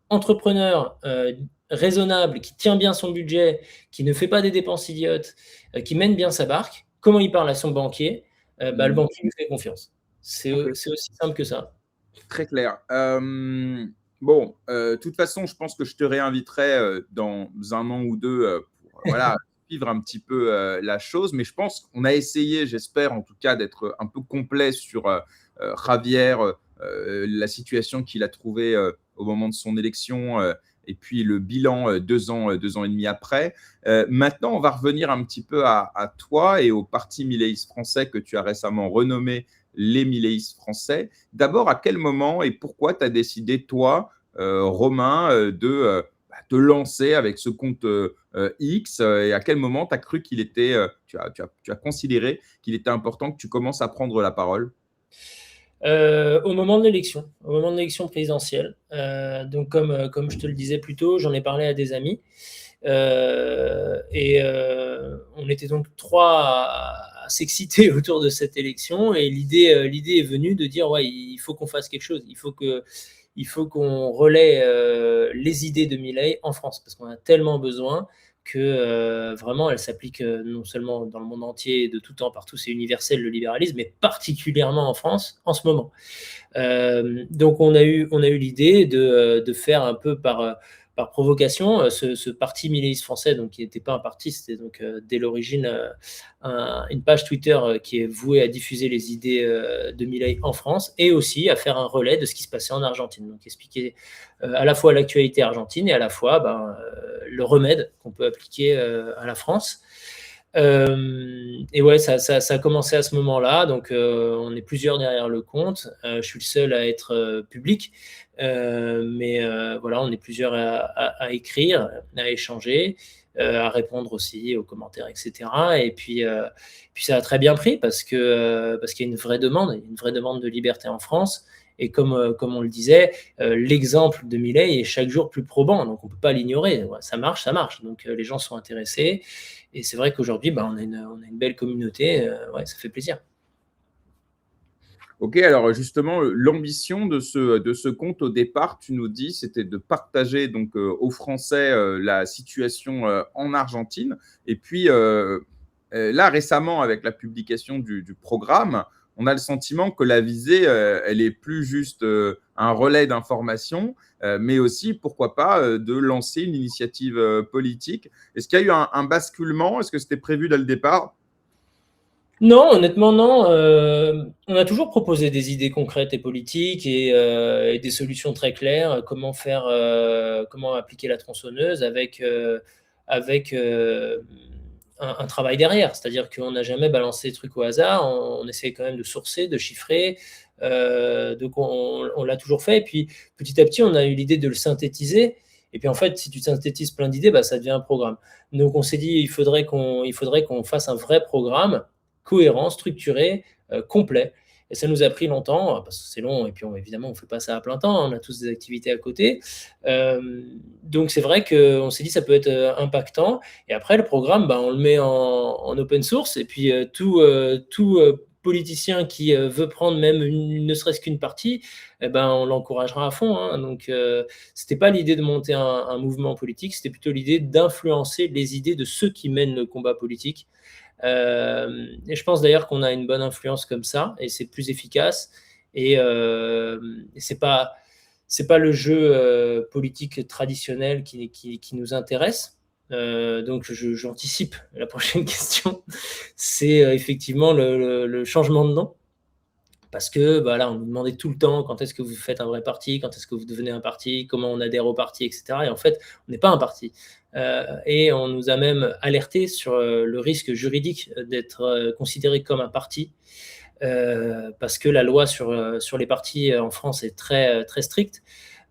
entrepreneur raisonnable, qui tient bien son budget, qui ne fait pas des dépenses idiotes, qui mène bien sa barque. Comment il parle à son banquier? Le banquier lui fait confiance. C'est aussi simple que ça. Très clair. Bon, de toute façon, je pense que je te réinviterai dans 1 an ou 2 pour voilà, suivre un petit peu la chose, mais je pense qu'on a essayé, j'espère en tout cas, d'être un peu complet sur Javier, la situation qu'il a trouvée au moment de son élection et puis le bilan 2 ans et demi après. Maintenant, on va revenir un petit peu à toi et au parti milléiste français que tu as récemment renommé les milléistes français. D'abord, à quel moment et pourquoi tu as décidé, toi, Romain, de te lancer avec ce compte X et à quel moment tu as cru qu'il était, tu as considéré qu'il était important que tu commences à prendre la parole? Au moment de l'élection présidentielle. Donc, comme je te le disais plus tôt, j'en ai parlé à des amis. On était donc trois à s'exciter autour de cette élection. Et l'idée est venue de dire ouais, il faut qu'on fasse quelque chose. Il faut qu'on relaie les idées de Milei en France parce qu'on a tellement besoin que vraiment elle s'applique non seulement dans le monde entier de tout temps, partout, c'est universel le libéralisme, mais particulièrement en France en ce moment. Donc on a eu l'idée de faire un peu par provocation ce parti milléiste français, donc qui n'était pas un parti, c'était donc dès l'origine une page Twitter qui est vouée à diffuser les idées de Milei en France et aussi à faire un relais de ce qui se passait en Argentine. Donc expliquer à la fois l'actualité argentine et à la fois le remède qu'on peut appliquer à la France. Et ouais, ça a commencé à ce moment-là. Donc, on est plusieurs derrière le compte. Je suis le seul à être public, mais voilà, on est plusieurs à écrire, à échanger, à répondre aussi aux commentaires, etc. Et puis ça a très bien pris parce qu'il y a une vraie demande de liberté en France. Et comme on le disait, l'exemple de Milei est chaque jour plus probant, donc on ne peut pas l'ignorer. Ouais, ça marche. Donc les gens sont intéressés. Et c'est vrai qu'aujourd'hui, on a une belle communauté. Ouais, ça fait plaisir. Ok, alors justement, l'ambition de ce compte au départ, tu nous dis, c'était de partager donc aux Français la situation en Argentine. Et puis là, récemment, avec la publication du programme, on a le sentiment que la visée, elle est plus juste un relais d'information, mais aussi, pourquoi pas, de lancer une initiative politique. Est-ce qu'il y a eu un basculement? Est-ce que c'était prévu dès le départ? Non, honnêtement, non. On a toujours proposé des idées concrètes et politiques et des solutions très claires. Comment appliquer la tronçonneuse avec un travail derrière. C'est-à-dire qu'on n'a jamais balancé des trucs au hasard. On essaie quand même de sourcer, de chiffrer. Donc, on l'a toujours fait. Et puis, petit à petit, on a eu l'idée de le synthétiser. Et puis, en fait, si tu synthétises plein d'idées, ça devient un programme. Donc, on s'est dit, il faudrait qu'on fasse un vrai programme cohérent, structuré, complet. Et ça nous a pris longtemps, parce que c'est long, et puis évidemment, on ne fait pas ça à plein temps, on a tous des activités à côté. Donc c'est vrai qu'on s'est dit ça peut être impactant. Et après, le programme, on le met en open source, et puis tout politicien qui veut prendre même ne serait-ce qu'une partie, on l'encouragera à fond. Hein. Donc, c'était pas l'idée de monter un mouvement politique, c'était plutôt l'idée d'influencer les idées de ceux qui mènent le combat politique. Et je pense d'ailleurs qu'on a une bonne influence comme ça, et c'est plus efficace. Et c'est pas le jeu politique traditionnel qui nous intéresse. Donc j'anticipe la prochaine question. C'est effectivement le changement de nom. Parce que là, on nous demandait tout le temps quand est-ce que vous faites un vrai parti, quand est-ce que vous devenez un parti, comment on adhère au parti, etc. Et en fait, on n'est pas un parti. Et on nous a même alerté sur le risque juridique d'être considéré comme un parti, parce que la loi sur les partis en France est très, très stricte.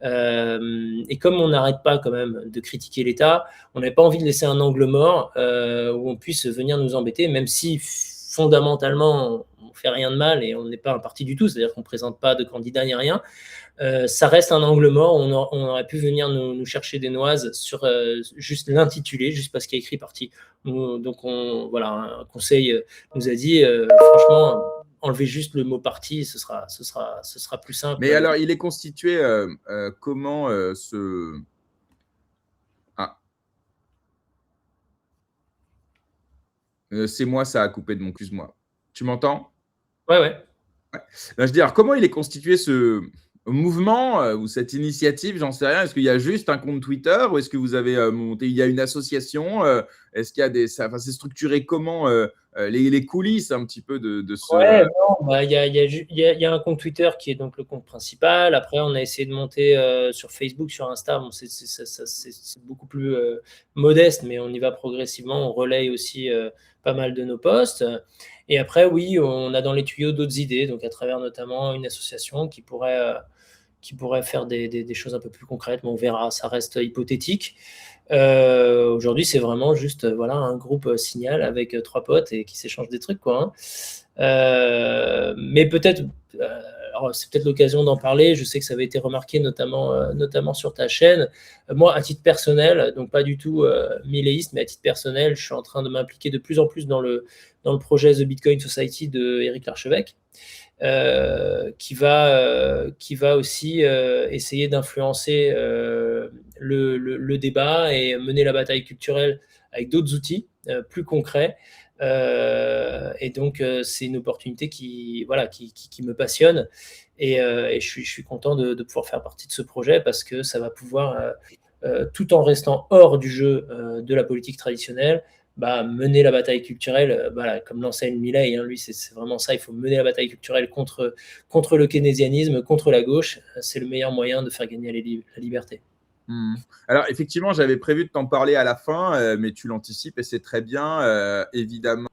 Et comme on n'arrête pas quand même de critiquer l'État, on n'avait pas envie de laisser un angle mort où on puisse venir nous embêter, même si fondamentalement on fait rien de mal et on n'est pas un parti du tout, c'est-à-dire qu'on ne présente pas de candidat ni rien. Ça reste un angle mort. On aurait pu venir nous chercher des noises sur juste l'intitulé, juste parce qu'il y a écrit parti. Donc voilà, un conseil nous a dit franchement, enlevez juste le mot parti, ce sera plus simple. Mais alors, il est constitué comment ce… Ah, c'est moi, ça a coupé de mon excuse-moi. Tu m'entends? Ouais. Je veux dire, comment il est constitué mouvement ou cette initiative, j'en sais rien. Est-ce qu'il y a juste un compte Twitter ou est-ce que vous avez monté, il y a une association est-ce qu'il y a c'est structuré comment les coulisses un petit peu de ce… Ouais, non, bah, il y a un compte Twitter qui est donc le compte principal. Après, on a essayé de monter sur Facebook, sur Insta. Bon, c'est beaucoup plus modeste, mais on y va progressivement. On relaye aussi pas mal de nos posts. Et après, oui, on a dans les tuyaux d'autres idées, donc à travers notamment une association qui pourrait faire des choses un peu plus concrètes, mais on verra, ça reste hypothétique. Aujourd'hui, c'est vraiment juste voilà, un groupe Signal avec 3 potes et qui s'échangent des trucs, quoi. Mais peut-être, alors c'est peut-être l'occasion d'en parler. Je sais que ça avait été remarqué notamment sur ta chaîne. Moi, à titre personnel, donc pas du tout milléiste, mais à titre personnel, je suis en train de m'impliquer de plus en plus dans le projet The Bitcoin Society de Éric Larchevêque. Qui va aussi essayer d'influencer le débat et mener la bataille culturelle avec d'autres outils plus concrets. Et donc, c'est une opportunité qui me passionne. Et je suis content de pouvoir faire partie de ce projet parce que ça va pouvoir, tout en restant hors du jeu de la politique traditionnelle, mener la bataille culturelle, voilà, comme l'enseigne Milei, hein, lui, c'est vraiment ça. Il faut mener la bataille culturelle contre le keynésianisme, contre la gauche. C'est le meilleur moyen de faire gagner la liberté. Alors, effectivement, j'avais prévu de t'en parler à la fin, mais tu l'anticipes et c'est très bien, évidemment.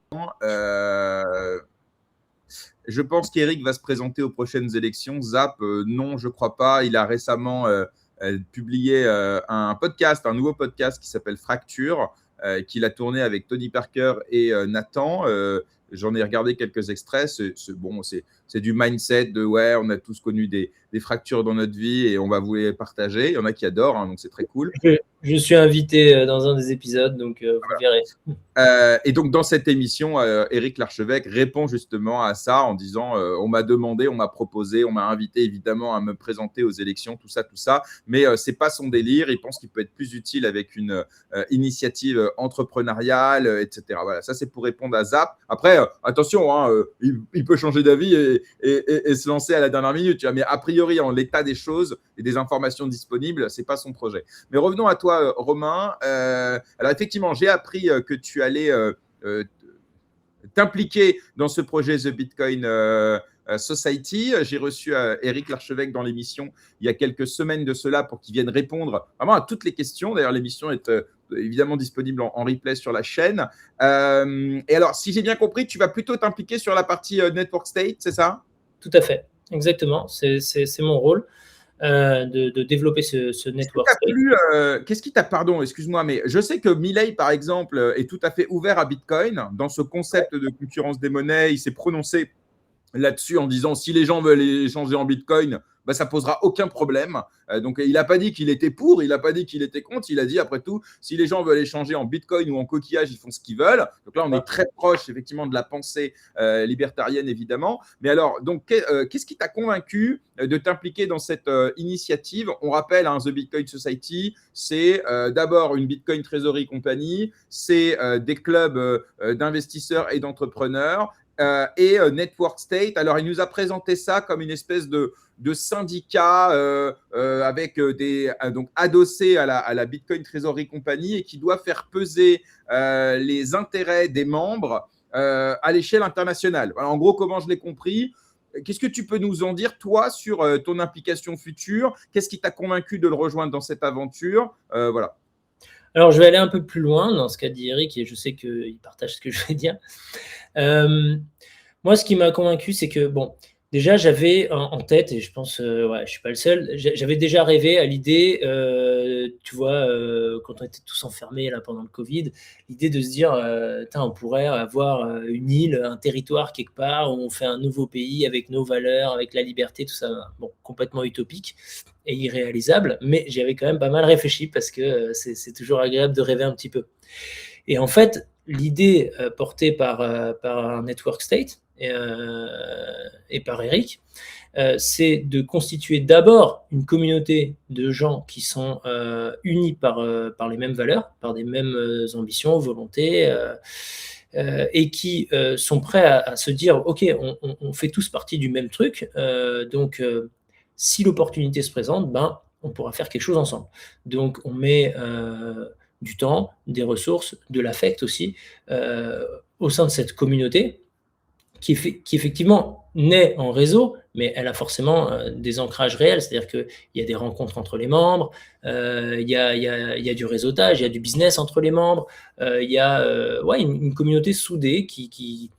Je pense qu'Éric va se présenter aux prochaines élections. Zap, non, je crois pas. Il a récemment publié un nouveau podcast qui s'appelle Fracture, qu'il a tourné avec Tony Parker et Nathan. J'en ai regardé quelques extraits. C'est du mindset de ouais, on a tous connu des fractures dans notre vie et on va vous les partager. Il y en a qui adorent, hein, donc c'est très cool. Je suis invité dans un des épisodes, donc vous verrez. Et donc, dans cette émission, Éric Larchevêque répond justement à ça en disant on m'a demandé, on m'a proposé, on m'a invité évidemment à me présenter aux élections, tout ça. Mais c'est pas son délire. Il pense qu'il peut être plus utile avec une initiative entrepreneuriale, etc. Voilà, ça c'est pour répondre à Zap. Après, attention, hein, il peut changer d'avis et se lancer à la dernière minute. Tu vois, mais a priori, en l'état des choses et des informations disponibles, c'est pas son projet. Mais revenons à toi, Romain. Alors effectivement, j'ai appris que tu allais t'impliquer dans ce projet The Bitcoin Society. J'ai reçu Éric Larchevêque dans l'émission il y a quelques semaines de cela pour qu'il vienne répondre vraiment à toutes les questions. D'ailleurs, l'émission est évidemment disponible en replay sur la chaîne. Et alors, si j'ai bien compris, tu vas plutôt t'impliquer sur la partie Network State, c'est ça ? Tout à fait, exactement. C'est mon rôle. De développer ce network. Qu'est-ce qui t'a, pardon, excuse-moi, mais je sais que Milei, par exemple, est tout à fait ouvert à Bitcoin dans ce concept de concurrence des monnaies. Il s'est prononcé là-dessus en disant si les gens veulent échanger en Bitcoin, ça posera aucun problème. Donc, il n'a pas dit qu'il était pour, il n'a pas dit qu'il était contre. Il a dit, après tout, si les gens veulent échanger en Bitcoin ou en coquillage, ils font ce qu'ils veulent. Donc là, on est très proche, effectivement, de la pensée libertarienne, évidemment. Mais alors, donc, qu'est-ce qui t'a convaincu de t'impliquer dans cette initiative ? On rappelle, The Bitcoin Society, c'est d'abord une Bitcoin Treasury Company, c'est des clubs d'investisseurs et d'entrepreneurs. Et Network State. Alors, il nous a présenté ça comme une espèce de syndicat avec donc adossé à la Bitcoin Treasury Company et qui doit faire peser les intérêts des membres à l'échelle internationale. Alors, en gros, comment je l'ai compris ? Qu'est-ce que tu peux nous en dire, toi, sur ton implication future ? Qu'est-ce qui t'a convaincu de le rejoindre dans cette aventure ? Voilà. Alors, je vais aller un peu plus loin dans ce qu'a dit Eric, et je sais qu'il partage ce que je vais dire. Moi, ce qui m'a convaincu, c'est que, déjà, j'avais en tête, et je pense, je ne suis pas le seul, j'avais déjà rêvé à l'idée, tu vois, quand on était tous enfermés là, pendant le Covid, l'idée de se dire, on pourrait avoir une île, un territoire quelque part, où on fait un nouveau pays avec nos valeurs, avec la liberté, tout ça, complètement utopique et irréalisable, mais j'y avais quand même pas mal réfléchi parce que c'est toujours agréable de rêver un petit peu. Et en fait, l'idée portée par Network State et par Eric, c'est de constituer d'abord une communauté de gens qui sont unis par les mêmes valeurs, par des mêmes ambitions, volontés, et qui sont prêts à se dire, OK, on fait tous partie du même truc, donc si l'opportunité se présente, ben, on pourra faire quelque chose ensemble. Donc, on met du temps, des ressources, de l'affect aussi au sein de cette communauté qui effectivement naît en réseau, mais elle a forcément des ancrages réels, c'est-à-dire qu'il y a des rencontres entre les membres, il y a du réseautage, il y a du business entre les membres, il y a ouais, une communauté soudée qui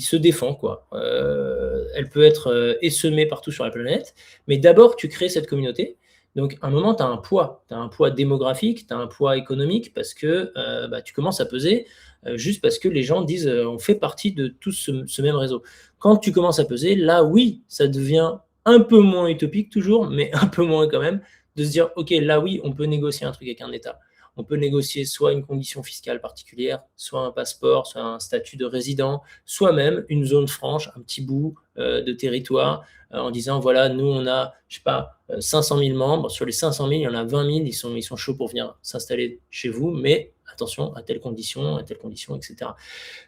se défend, quoi. Elle peut être essemée partout sur la planète, mais d'abord, tu crées cette communauté. Donc, à un moment, tu as un poids démographique, tu as un poids économique, parce que bah, tu commences à peser, juste parce que les gens disent on fait partie de tout ce même réseau. Quand tu commences à peser, là, oui, ça devient un peu moins utopique toujours, mais un peu moins quand même, de se dire, OK, là, oui, on peut négocier un truc avec un État. On peut négocier soit une condition fiscale particulière, soit un passeport, soit un statut de résident, soit même une zone franche, un petit bout de territoire, en disant, voilà, nous, on a, je sais pas, 500 000 membres. Sur les 500 000, il y en a 20 000, ils sont chauds pour venir s'installer chez vous, mais attention, à telle condition, etc.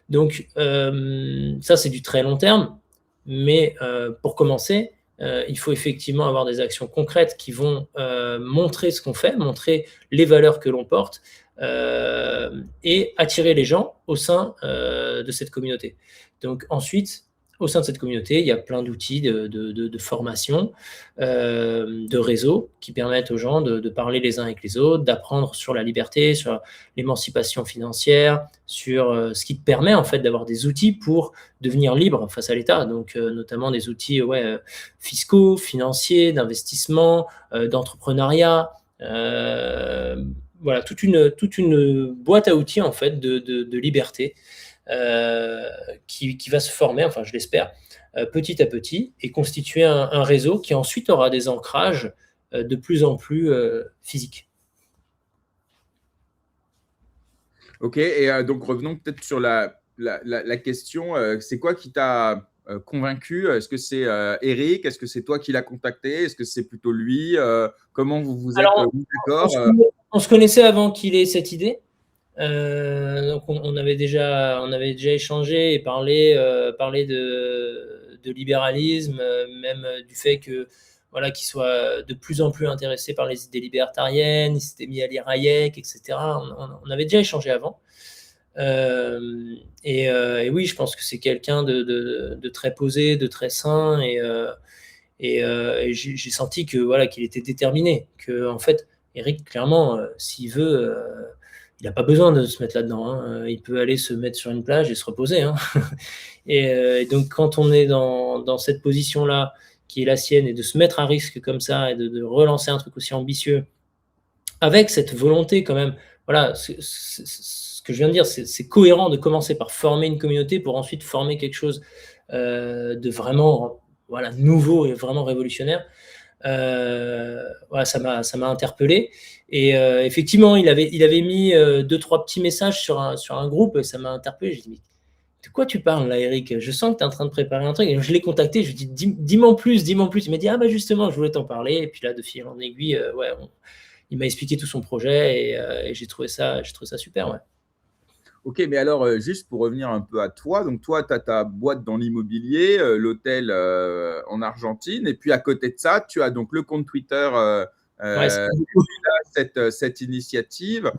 Donc, ça, c'est du très long terme. Mais pour commencer, il faut effectivement avoir des actions concrètes qui vont montrer ce qu'on fait, montrer les valeurs que l'on porte et attirer les gens au sein de cette communauté. Donc ensuite, au sein de cette communauté, il y a plein d'outils de formation, de réseaux qui permettent aux gens de parler les uns avec les autres, d'apprendre sur la liberté, sur l'émancipation financière, sur ce qui te permet en fait d'avoir des outils pour devenir libre face à l'État. Donc notamment des outils fiscaux, financiers, d'investissement, d'entrepreneuriat. Voilà, toute une boîte à outils en fait de liberté qui va se former, enfin je l'espère, petit à petit et constituer un réseau qui ensuite aura des ancrages de plus en plus physiques. Ok, et donc revenons peut-être sur la question, c'est quoi qui t'a convaincu? Est-ce que c'est Eric? Est-ce que c'est toi qui l'as contacté? Est-ce que c'est plutôt lui? Comment vous vous êtes Alors, mis d'accord? on se connaissait avant qu'il ait cette idée. Donc on avait déjà échangé et parlé de libéralisme, même du fait que voilà qu'il soit de plus en plus intéressé par les idées libertariennes, il s'était mis à lire Hayek, etc. On avait déjà échangé avant. Et oui, je pense que c'est quelqu'un de très posé, de très sain, et j'ai senti que voilà qu'il était déterminé, que en fait Eric clairement s'il veut il n'a pas besoin de se mettre là-dedans, hein. Il peut aller se mettre sur une plage et se reposer, hein. Et donc, quand on est dans cette position-là, qui est la sienne, et de se mettre à risque comme ça, et de relancer un truc aussi ambitieux, avec cette volonté quand même, voilà, ce que je viens de dire, c'est cohérent de commencer par former une communauté pour ensuite former quelque chose de vraiment voilà, nouveau et vraiment révolutionnaire. Voilà, ça m'a interpellé. Et effectivement, il avait mis 2-3 petits messages sur un groupe, et ça m'a interpellé. J'ai dit, mais de quoi tu parles là, Eric? Je sens que tu es en train de préparer un truc. Et je l'ai contacté, je lui ai dit, dis-moi en plus, dis-moi en plus. Il m'a dit, ah bah justement, je voulais t'en parler. Et puis là, de fil en aiguille, ouais, il m'a expliqué tout son projet, et j'ai trouvé ça super, ouais. Ok, mais alors, juste pour revenir un peu à toi, donc toi, tu as ta boîte dans l'immobilier, l'hôtel en Argentine, et puis à côté de ça, tu as donc le compte Twitter Ouais, cette initiative.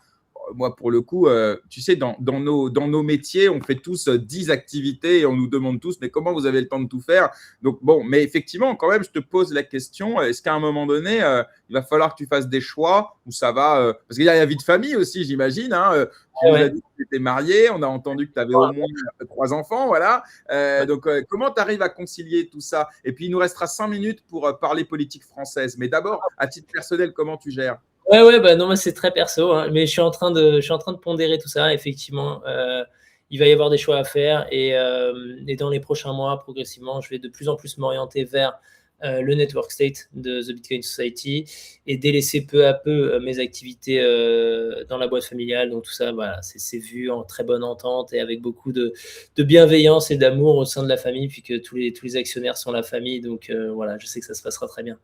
Moi, pour le coup, tu sais, dans nos métiers, on fait tous 10 activités et on nous demande tous, mais comment vous avez le temps de tout faire? Donc, bon, mais effectivement, quand même, je te pose la question, est-ce qu'à un moment donné, il va falloir que tu fasses des choix où ça va parce qu'il y a la vie de famille aussi, j'imagine, hein, tu nous as ouais. dit que tu étais marié, on a entendu que tu avais au moins 3 enfants, voilà. Donc, comment tu arrives à concilier tout ça? Et puis, il nous restera 5 minutes pour parler politique française. Mais d'abord, à titre personnel, comment tu gères? Ouais, bah non, moi c'est très perso, hein, mais je suis en train de pondérer tout ça. Effectivement, il va y avoir des choix à faire, et dans les prochains mois, progressivement, je vais de plus en plus m'orienter vers le network state de The Bitcoin Society, et délaisser peu à peu mes activités dans la boîte familiale. Donc tout ça, voilà, c'est vu en très bonne entente et avec beaucoup de bienveillance et d'amour au sein de la famille, puisque tous les actionnaires sont la famille. Donc voilà, je sais que ça se passera très bien.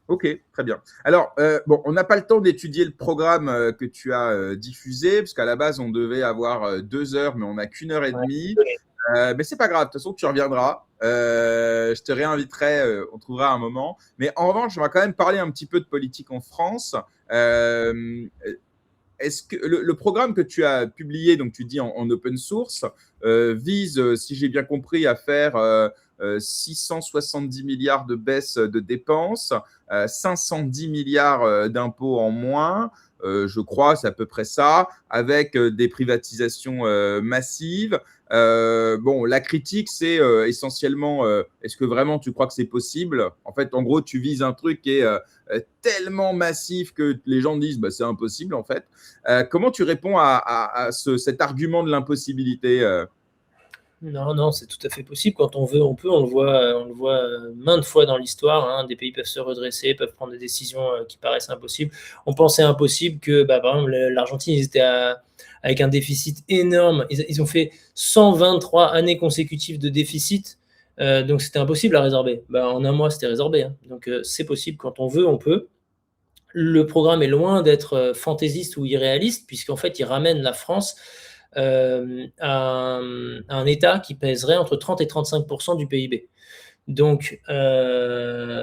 Ok, très bien. Alors, bon, on n'a pas le temps d'étudier le programme que tu as diffusé, parce qu'à la base, on devait avoir 2 heures, mais on n'a qu'1 heure et Ouais, demie. désolé. Mais c'est pas grave, de toute façon, tu reviendras. Je te réinviterai, on trouvera un moment. Mais en revanche, on va quand même parler un petit peu de politique en France. Est-ce que le programme que tu as publié, donc tu dis en open source, vise, si j'ai bien compris, à faire 670 milliards de baisse de dépenses, 510 milliards d'impôts en moins, je crois, c'est à peu près ça, avec des privatisations massives. Bon, la critique, c'est essentiellement, est-ce que vraiment tu crois que c'est possible? En fait, en gros, tu vises un truc qui est tellement massif que les gens disent bah, c'est impossible en fait. Comment tu réponds à cet argument de l'impossibilité Non, c'est tout à fait possible. Quand on veut, on peut. On le voit maintes fois dans l'histoire. Hein. Des pays peuvent se redresser, peuvent prendre des décisions qui paraissent impossibles. On pensait impossible que, par exemple, l'Argentine, ils étaient avec un déficit énorme. Ils ont fait 123 années consécutives de déficit. Donc, c'était impossible à résorber. En un mois, c'était résorbé. Hein. Donc, c'est possible. Quand on veut, on peut. Le programme est loin d'être fantaisiste ou irréaliste, puisqu'en fait, il ramène la France à un État qui pèserait entre 30 et 35% du PIB. Donc,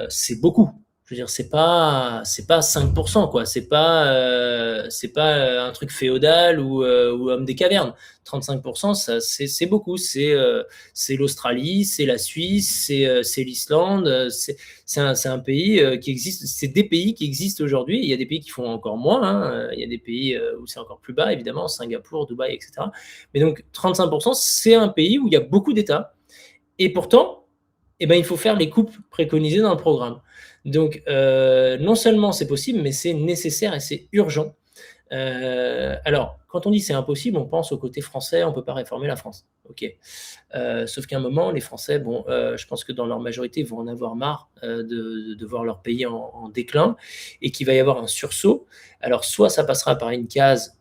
c'est beaucoup. Je veux dire, c'est pas 5%, quoi. C'est pas un truc féodal ou homme des cavernes. 35%, c'est beaucoup. C'est l'Australie, c'est la Suisse, c'est l'Islande. C'est un pays qui existe. C'est des pays qui existent aujourd'hui. Il y a des pays qui font encore moins. Hein. Il y a des pays où c'est encore plus bas, évidemment, Singapour, Dubaï, etc. Mais donc, 35%, c'est un pays où il y a beaucoup d'États. Et pourtant, il faut faire les coupes préconisées dans le programme. Donc, non seulement c'est possible, mais c'est nécessaire et c'est urgent. Alors, quand on dit c'est impossible, on pense au côté français, on ne peut pas réformer la France. Ok. Sauf qu'à un moment, les Français, je pense que dans leur majorité, vont en avoir marre de voir leur pays en déclin et qu'il va y avoir un sursaut. Alors, soit ça passera par une case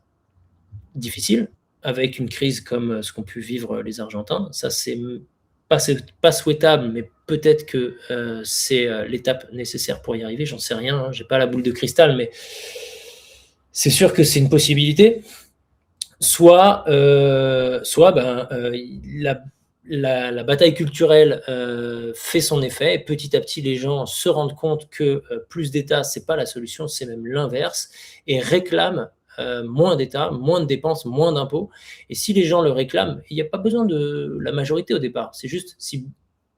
difficile, avec une crise comme ce qu'ont pu vivre les Argentins. Ça, c'est pas souhaitable, mais peut-être que c'est l'étape nécessaire pour y arriver. J'en sais rien, hein. J'ai pas la boule de cristal, mais c'est sûr que c'est une possibilité. Soit la bataille culturelle fait son effet et petit à petit les gens se rendent compte que plus d'État, c'est pas la solution, c'est même l'inverse et réclament moins d'État, moins de dépenses, moins d'impôts. Et si les gens le réclament, il n'y a pas besoin de la majorité au départ. C'est juste si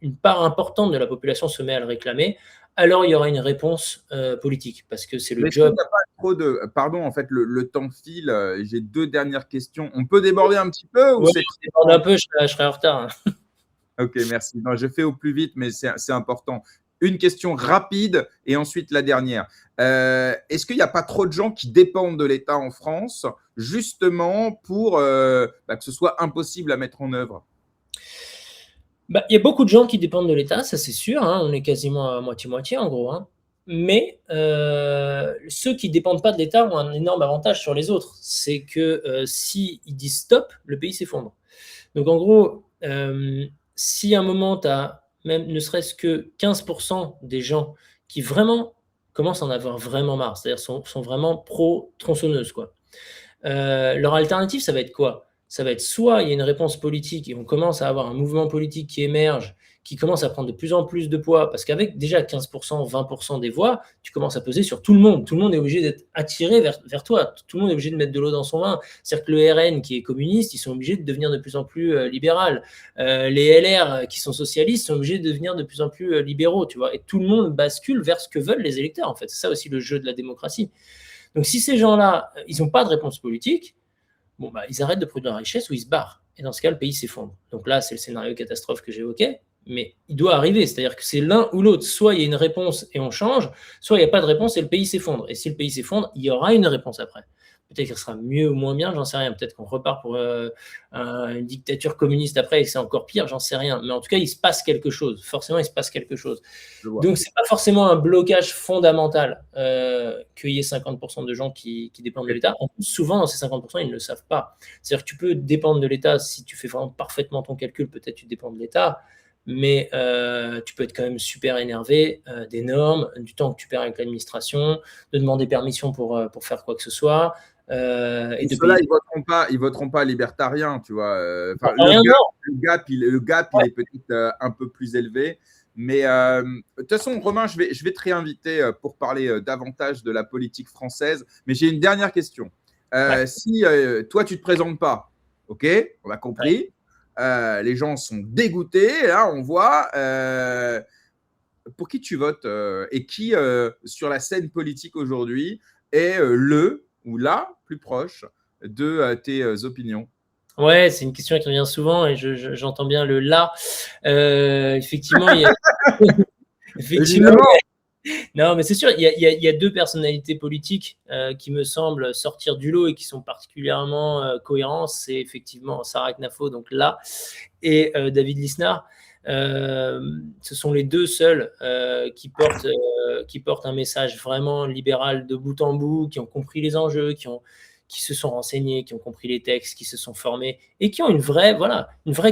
une part importante de la population se met à le réclamer, alors il y aura une réponse politique, parce que c'est le job. Il n'y a pas trop de... Pardon, en fait, le temps file. J'ai 2 dernières questions. On peut déborder un petit peu ou Ouais, c'est... je déborde un peu, je serai en retard. Hein. Ok, merci. Non, je fais au plus vite, mais c'est important. Une question rapide et ensuite la dernière. Est-ce qu'il n'y a pas trop de gens qui dépendent de l'État en France, justement pour que ce soit impossible à mettre en œuvre? Il y a beaucoup de gens qui dépendent de l'État, ça c'est sûr. Hein, on est quasiment à moitié-moitié en gros. Hein. Mais ceux qui ne dépendent pas de l'État ont un énorme avantage sur les autres. C'est que s'ils disent stop, le pays s'effondre. Donc en gros, si à un moment, tu as même ne serait-ce que 15% des gens qui vraiment commencent à en avoir vraiment marre, c'est-à-dire sont vraiment pro-tronçonneuse, quoi. Leur alternative, ça va être quoi? Ça va être soit il y a une réponse politique et on commence à avoir un mouvement politique qui émerge, qui commence à prendre de plus en plus de poids, parce qu'avec déjà 15%, 20% des voix, tu commences à peser sur tout le monde. Tout le monde est obligé d'être attiré vers toi. Tout le monde est obligé de mettre de l'eau dans son vin. C'est-à-dire que le RN, qui est communiste, ils sont obligés de devenir de plus en plus libéral. Les LR, qui sont socialistes, sont obligés de devenir de plus en plus libéraux, tu vois. Et tout le monde bascule vers ce que veulent les électeurs, en fait. C'est ça aussi le jeu de la démocratie. Donc si ces gens-là, ils n'ont pas de réponse politique, ils arrêtent de produire la richesse ou ils se barrent. Et dans ce cas, le pays s'effondre. Donc là, c'est le scénario catastrophe que j'évoquais, mais il doit arriver. C'est-à-dire que c'est l'un ou l'autre. Soit il y a une réponse et on change, soit il n'y a pas de réponse et le pays s'effondre. Et si le pays s'effondre, il y aura une réponse après. Peut-être qu'elle sera mieux ou moins bien, j'en sais rien. Peut-être qu'on repart pour une dictature communiste après et que c'est encore pire, j'en sais rien. Mais en tout cas, il se passe quelque chose. Forcément, il se passe quelque chose. Donc, ce n'est pas forcément un blocage fondamental qu'il y ait 50% de gens qui dépendent de l'État. En plus, souvent, dans ces 50%, ils ne le savent pas. C'est-à-dire que tu peux dépendre de l'État si tu fais vraiment parfaitement ton calcul. Peut-être tu dépends de l'État. Mais tu peux être quand même super énervé des normes, du temps que tu perds avec l'administration, de demander permission pour faire quoi que ce soit. et de Ceux-là, payer. ils voteront pas libertarien, tu vois. Enfin, Rien, non. le gap, il est peut-être un peu plus élevé. Mais de toute façon, Romain, je vais te réinviter pour parler davantage de la politique française. Mais j'ai une dernière question. Ouais. Si toi, tu ne te présentes pas, ok, on a compris. Les gens sont dégoûtés. Là, on voit. Pour qui tu votes et qui, sur la scène politique aujourd'hui, est le ou la plus proche de tes opinions? Ouais, c'est une question qui revient souvent et j'entends bien le là. Effectivement, il y a effectivement, Évidemment. non, mais c'est sûr, il y a deux personnalités politiques qui me semblent sortir du lot et qui sont particulièrement cohérentes. C'est effectivement Sarah Knafo, donc là, et David Lisnard. Ce sont les deux seuls qui portent un message vraiment libéral de bout en bout, qui ont compris les enjeux, qui se sont renseignés, qui ont compris les textes, qui se sont formés et qui ont une vraie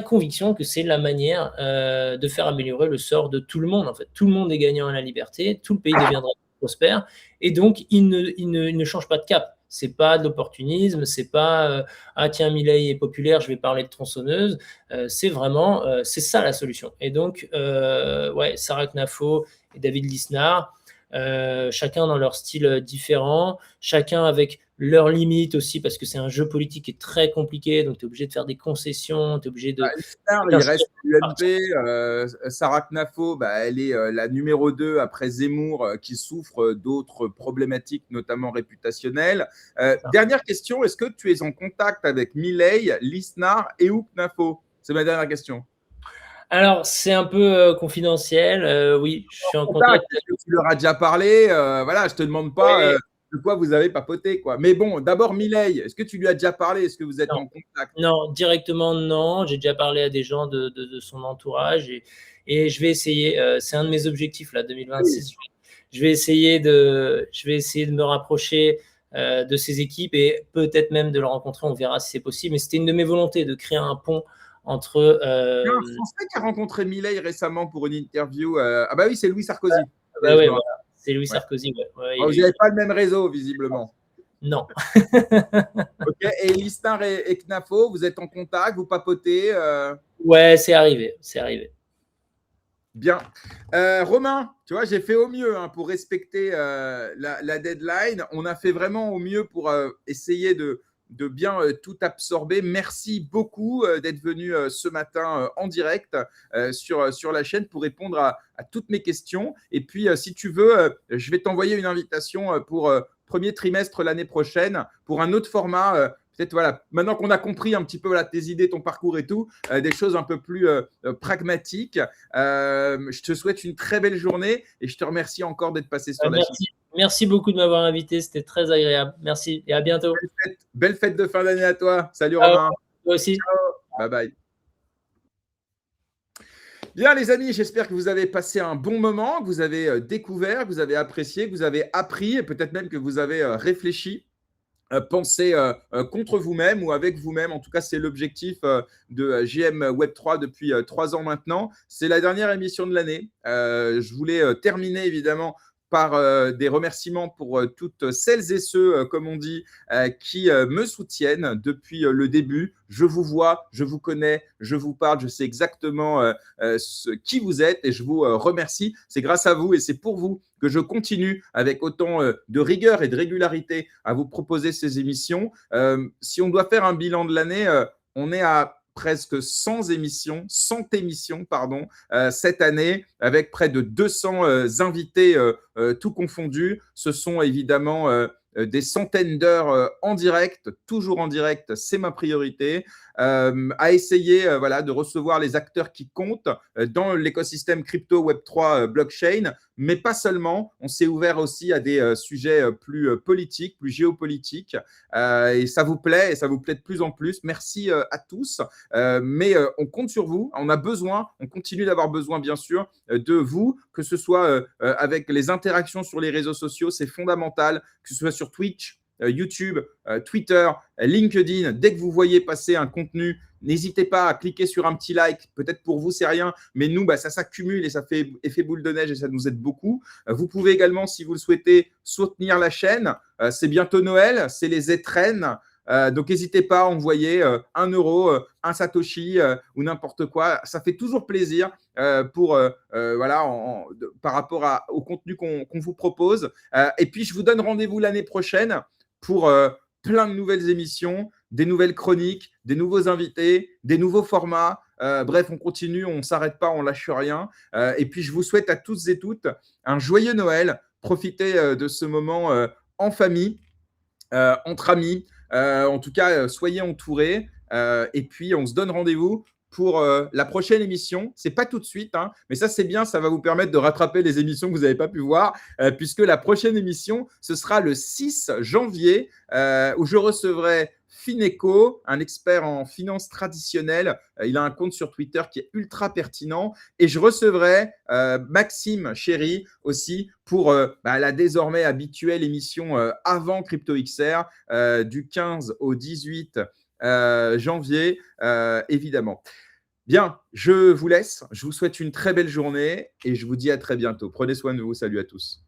conviction que c'est la manière de faire améliorer le sort de tout le monde. En fait, tout le monde est gagnant à la liberté, tout le pays deviendra prospère, et donc ils ne changent pas de cap. C'est pas de l'opportunisme, c'est pas ah tiens, Milei est populaire, je vais parler de tronçonneuse. C'est vraiment c'est ça la solution. Et donc ouais, Sarah Knafo et David Lisnard, chacun dans leur style différent, chacun avec leurs limites aussi, parce que c'est un jeu politique qui est très compliqué, donc tu es obligé de faire des concessions, tu es obligé de... Lisnard, il reste l'UMP. Sarah Knafo, elle est la numéro 2 après Zemmour, qui souffre d'autres problématiques, notamment réputationnelles. Dernière question, est-ce que tu es en contact avec Milei, Lisnard et ou Knafo? C'est ma dernière question. Alors, c'est un peu confidentiel. Oui, je suis en contact. Est-ce que tu leur as déjà parlé? Voilà, je ne te demande pas Oui. de quoi vous avez papoté, quoi. Mais bon, d'abord, Milei, est-ce que tu lui as déjà parlé? Est-ce que vous êtes Non, en contact? non, directement non. J'ai déjà parlé à des gens de son entourage et je vais essayer. C'est un de mes objectifs là, 2026. Oui. Je vais essayer de me rapprocher de ces équipes et peut-être même de le rencontrer. On verra si c'est possible. Mais c'était une de mes volontés de créer un pont entre. Il y a un Français qui a rencontré Milei récemment pour une interview. Ah bah oui, c'est Louis Sarkozy. Bah ouais, Je me voilà. rappelle. C'est Louis Ouais. Sarkozy. Ouais. Ouais, Vous n'avez pas le même réseau, visiblement. Non. Ok. Et Lisnard et Knafo, vous êtes en contact, vous papotez Ouais, c'est arrivé. C'est arrivé. Bien. Romain, tu vois, j'ai fait au mieux pour respecter la deadline. On a fait vraiment au mieux pour essayer de bien tout absorber. Merci beaucoup d'être venu ce matin en direct sur la chaîne pour répondre à toutes mes questions. Et puis, si tu veux, je vais t'envoyer une invitation pour premier trimestre l'année prochaine pour un autre format. Peut-être, voilà, maintenant qu'on a compris un petit peu tes idées, ton parcours et tout, des choses un peu plus pragmatiques. Je te souhaite une très belle journée et je te remercie encore d'être passé sur la chaîne. Merci beaucoup de m'avoir invité, c'était très agréable. Merci et à bientôt. Belle fête de fin d'année à toi. Salut Ciao. Romain. Toi aussi. Ciao. Bye bye. Bien les amis, j'espère que vous avez passé un bon moment, que vous avez découvert, que vous avez apprécié, que vous avez appris et peut-être même que vous avez réfléchi. Pensez contre vous-même ou avec vous-même. En tout cas, c'est l'objectif de JM Web3 depuis 3 ans maintenant. C'est la dernière émission de l'année. Je voulais terminer évidemment par des remerciements pour toutes celles et ceux, comme on dit, qui me soutiennent depuis le début. Je vous vois, je vous connais, je vous parle, je sais exactement qui vous êtes et je vous remercie. C'est grâce à vous et c'est pour vous que je continue avec autant de rigueur et de régularité à vous proposer ces émissions. Si on doit faire un bilan de l'année, on est à presque 100 émissions, cette année, avec près de 200 invités tout confondus. Ce sont évidemment des centaines d'heures en direct, toujours en direct, c'est ma priorité, à essayer de recevoir les acteurs qui comptent dans l'écosystème crypto Web3 blockchain, mais pas seulement. On s'est ouvert aussi à des sujets plus politiques, plus géopolitiques, et ça vous plaît, et ça vous plaît de plus en plus. Merci à tous, mais on compte sur vous, on a besoin, on continue d'avoir besoin bien sûr de vous, que ce soit avec les interactions sur les réseaux sociaux, c'est fondamental, que ce soit sur Twitch, YouTube, Twitter, LinkedIn. Dès que vous voyez passer un contenu, n'hésitez pas à cliquer sur un petit like. Peut-être pour vous, c'est rien, mais nous, ça s'accumule et ça fait effet boule de neige et ça nous aide beaucoup. Vous pouvez également, si vous le souhaitez, soutenir la chaîne. C'est bientôt Noël, c'est les étrennes. Donc, n'hésitez pas à envoyer 1 euro, un Satoshi ou n'importe quoi. Ça fait toujours plaisir par rapport au contenu qu'on vous propose. Et puis, je vous donne rendez-vous l'année prochaine pour plein de nouvelles émissions, des nouvelles chroniques, des nouveaux invités, des nouveaux formats. Bref, on continue, on ne s'arrête pas, on ne lâche rien. Et puis, je vous souhaite à tous et toutes un joyeux Noël. Profitez de ce moment en famille, entre amis. En tout cas, soyez entourés. Et puis, on se donne rendez-vous pour la prochaine émission. Ce n'est pas tout de suite, hein, mais ça, c'est bien. Ça va vous permettre de rattraper les émissions que vous n'avez pas pu voir, puisque la prochaine émission, ce sera le 6 janvier, où je recevrai Fineco, un expert en finance traditionnelle. Il a un compte sur Twitter qui est ultra pertinent. Et je recevrai Maxime Chéry aussi pour la désormais habituelle émission avant CryptoXR du 15 au 18 janvier, évidemment. Bien, je vous laisse. Je vous souhaite une très belle journée et je vous dis à très bientôt. Prenez soin de vous. Salut à tous.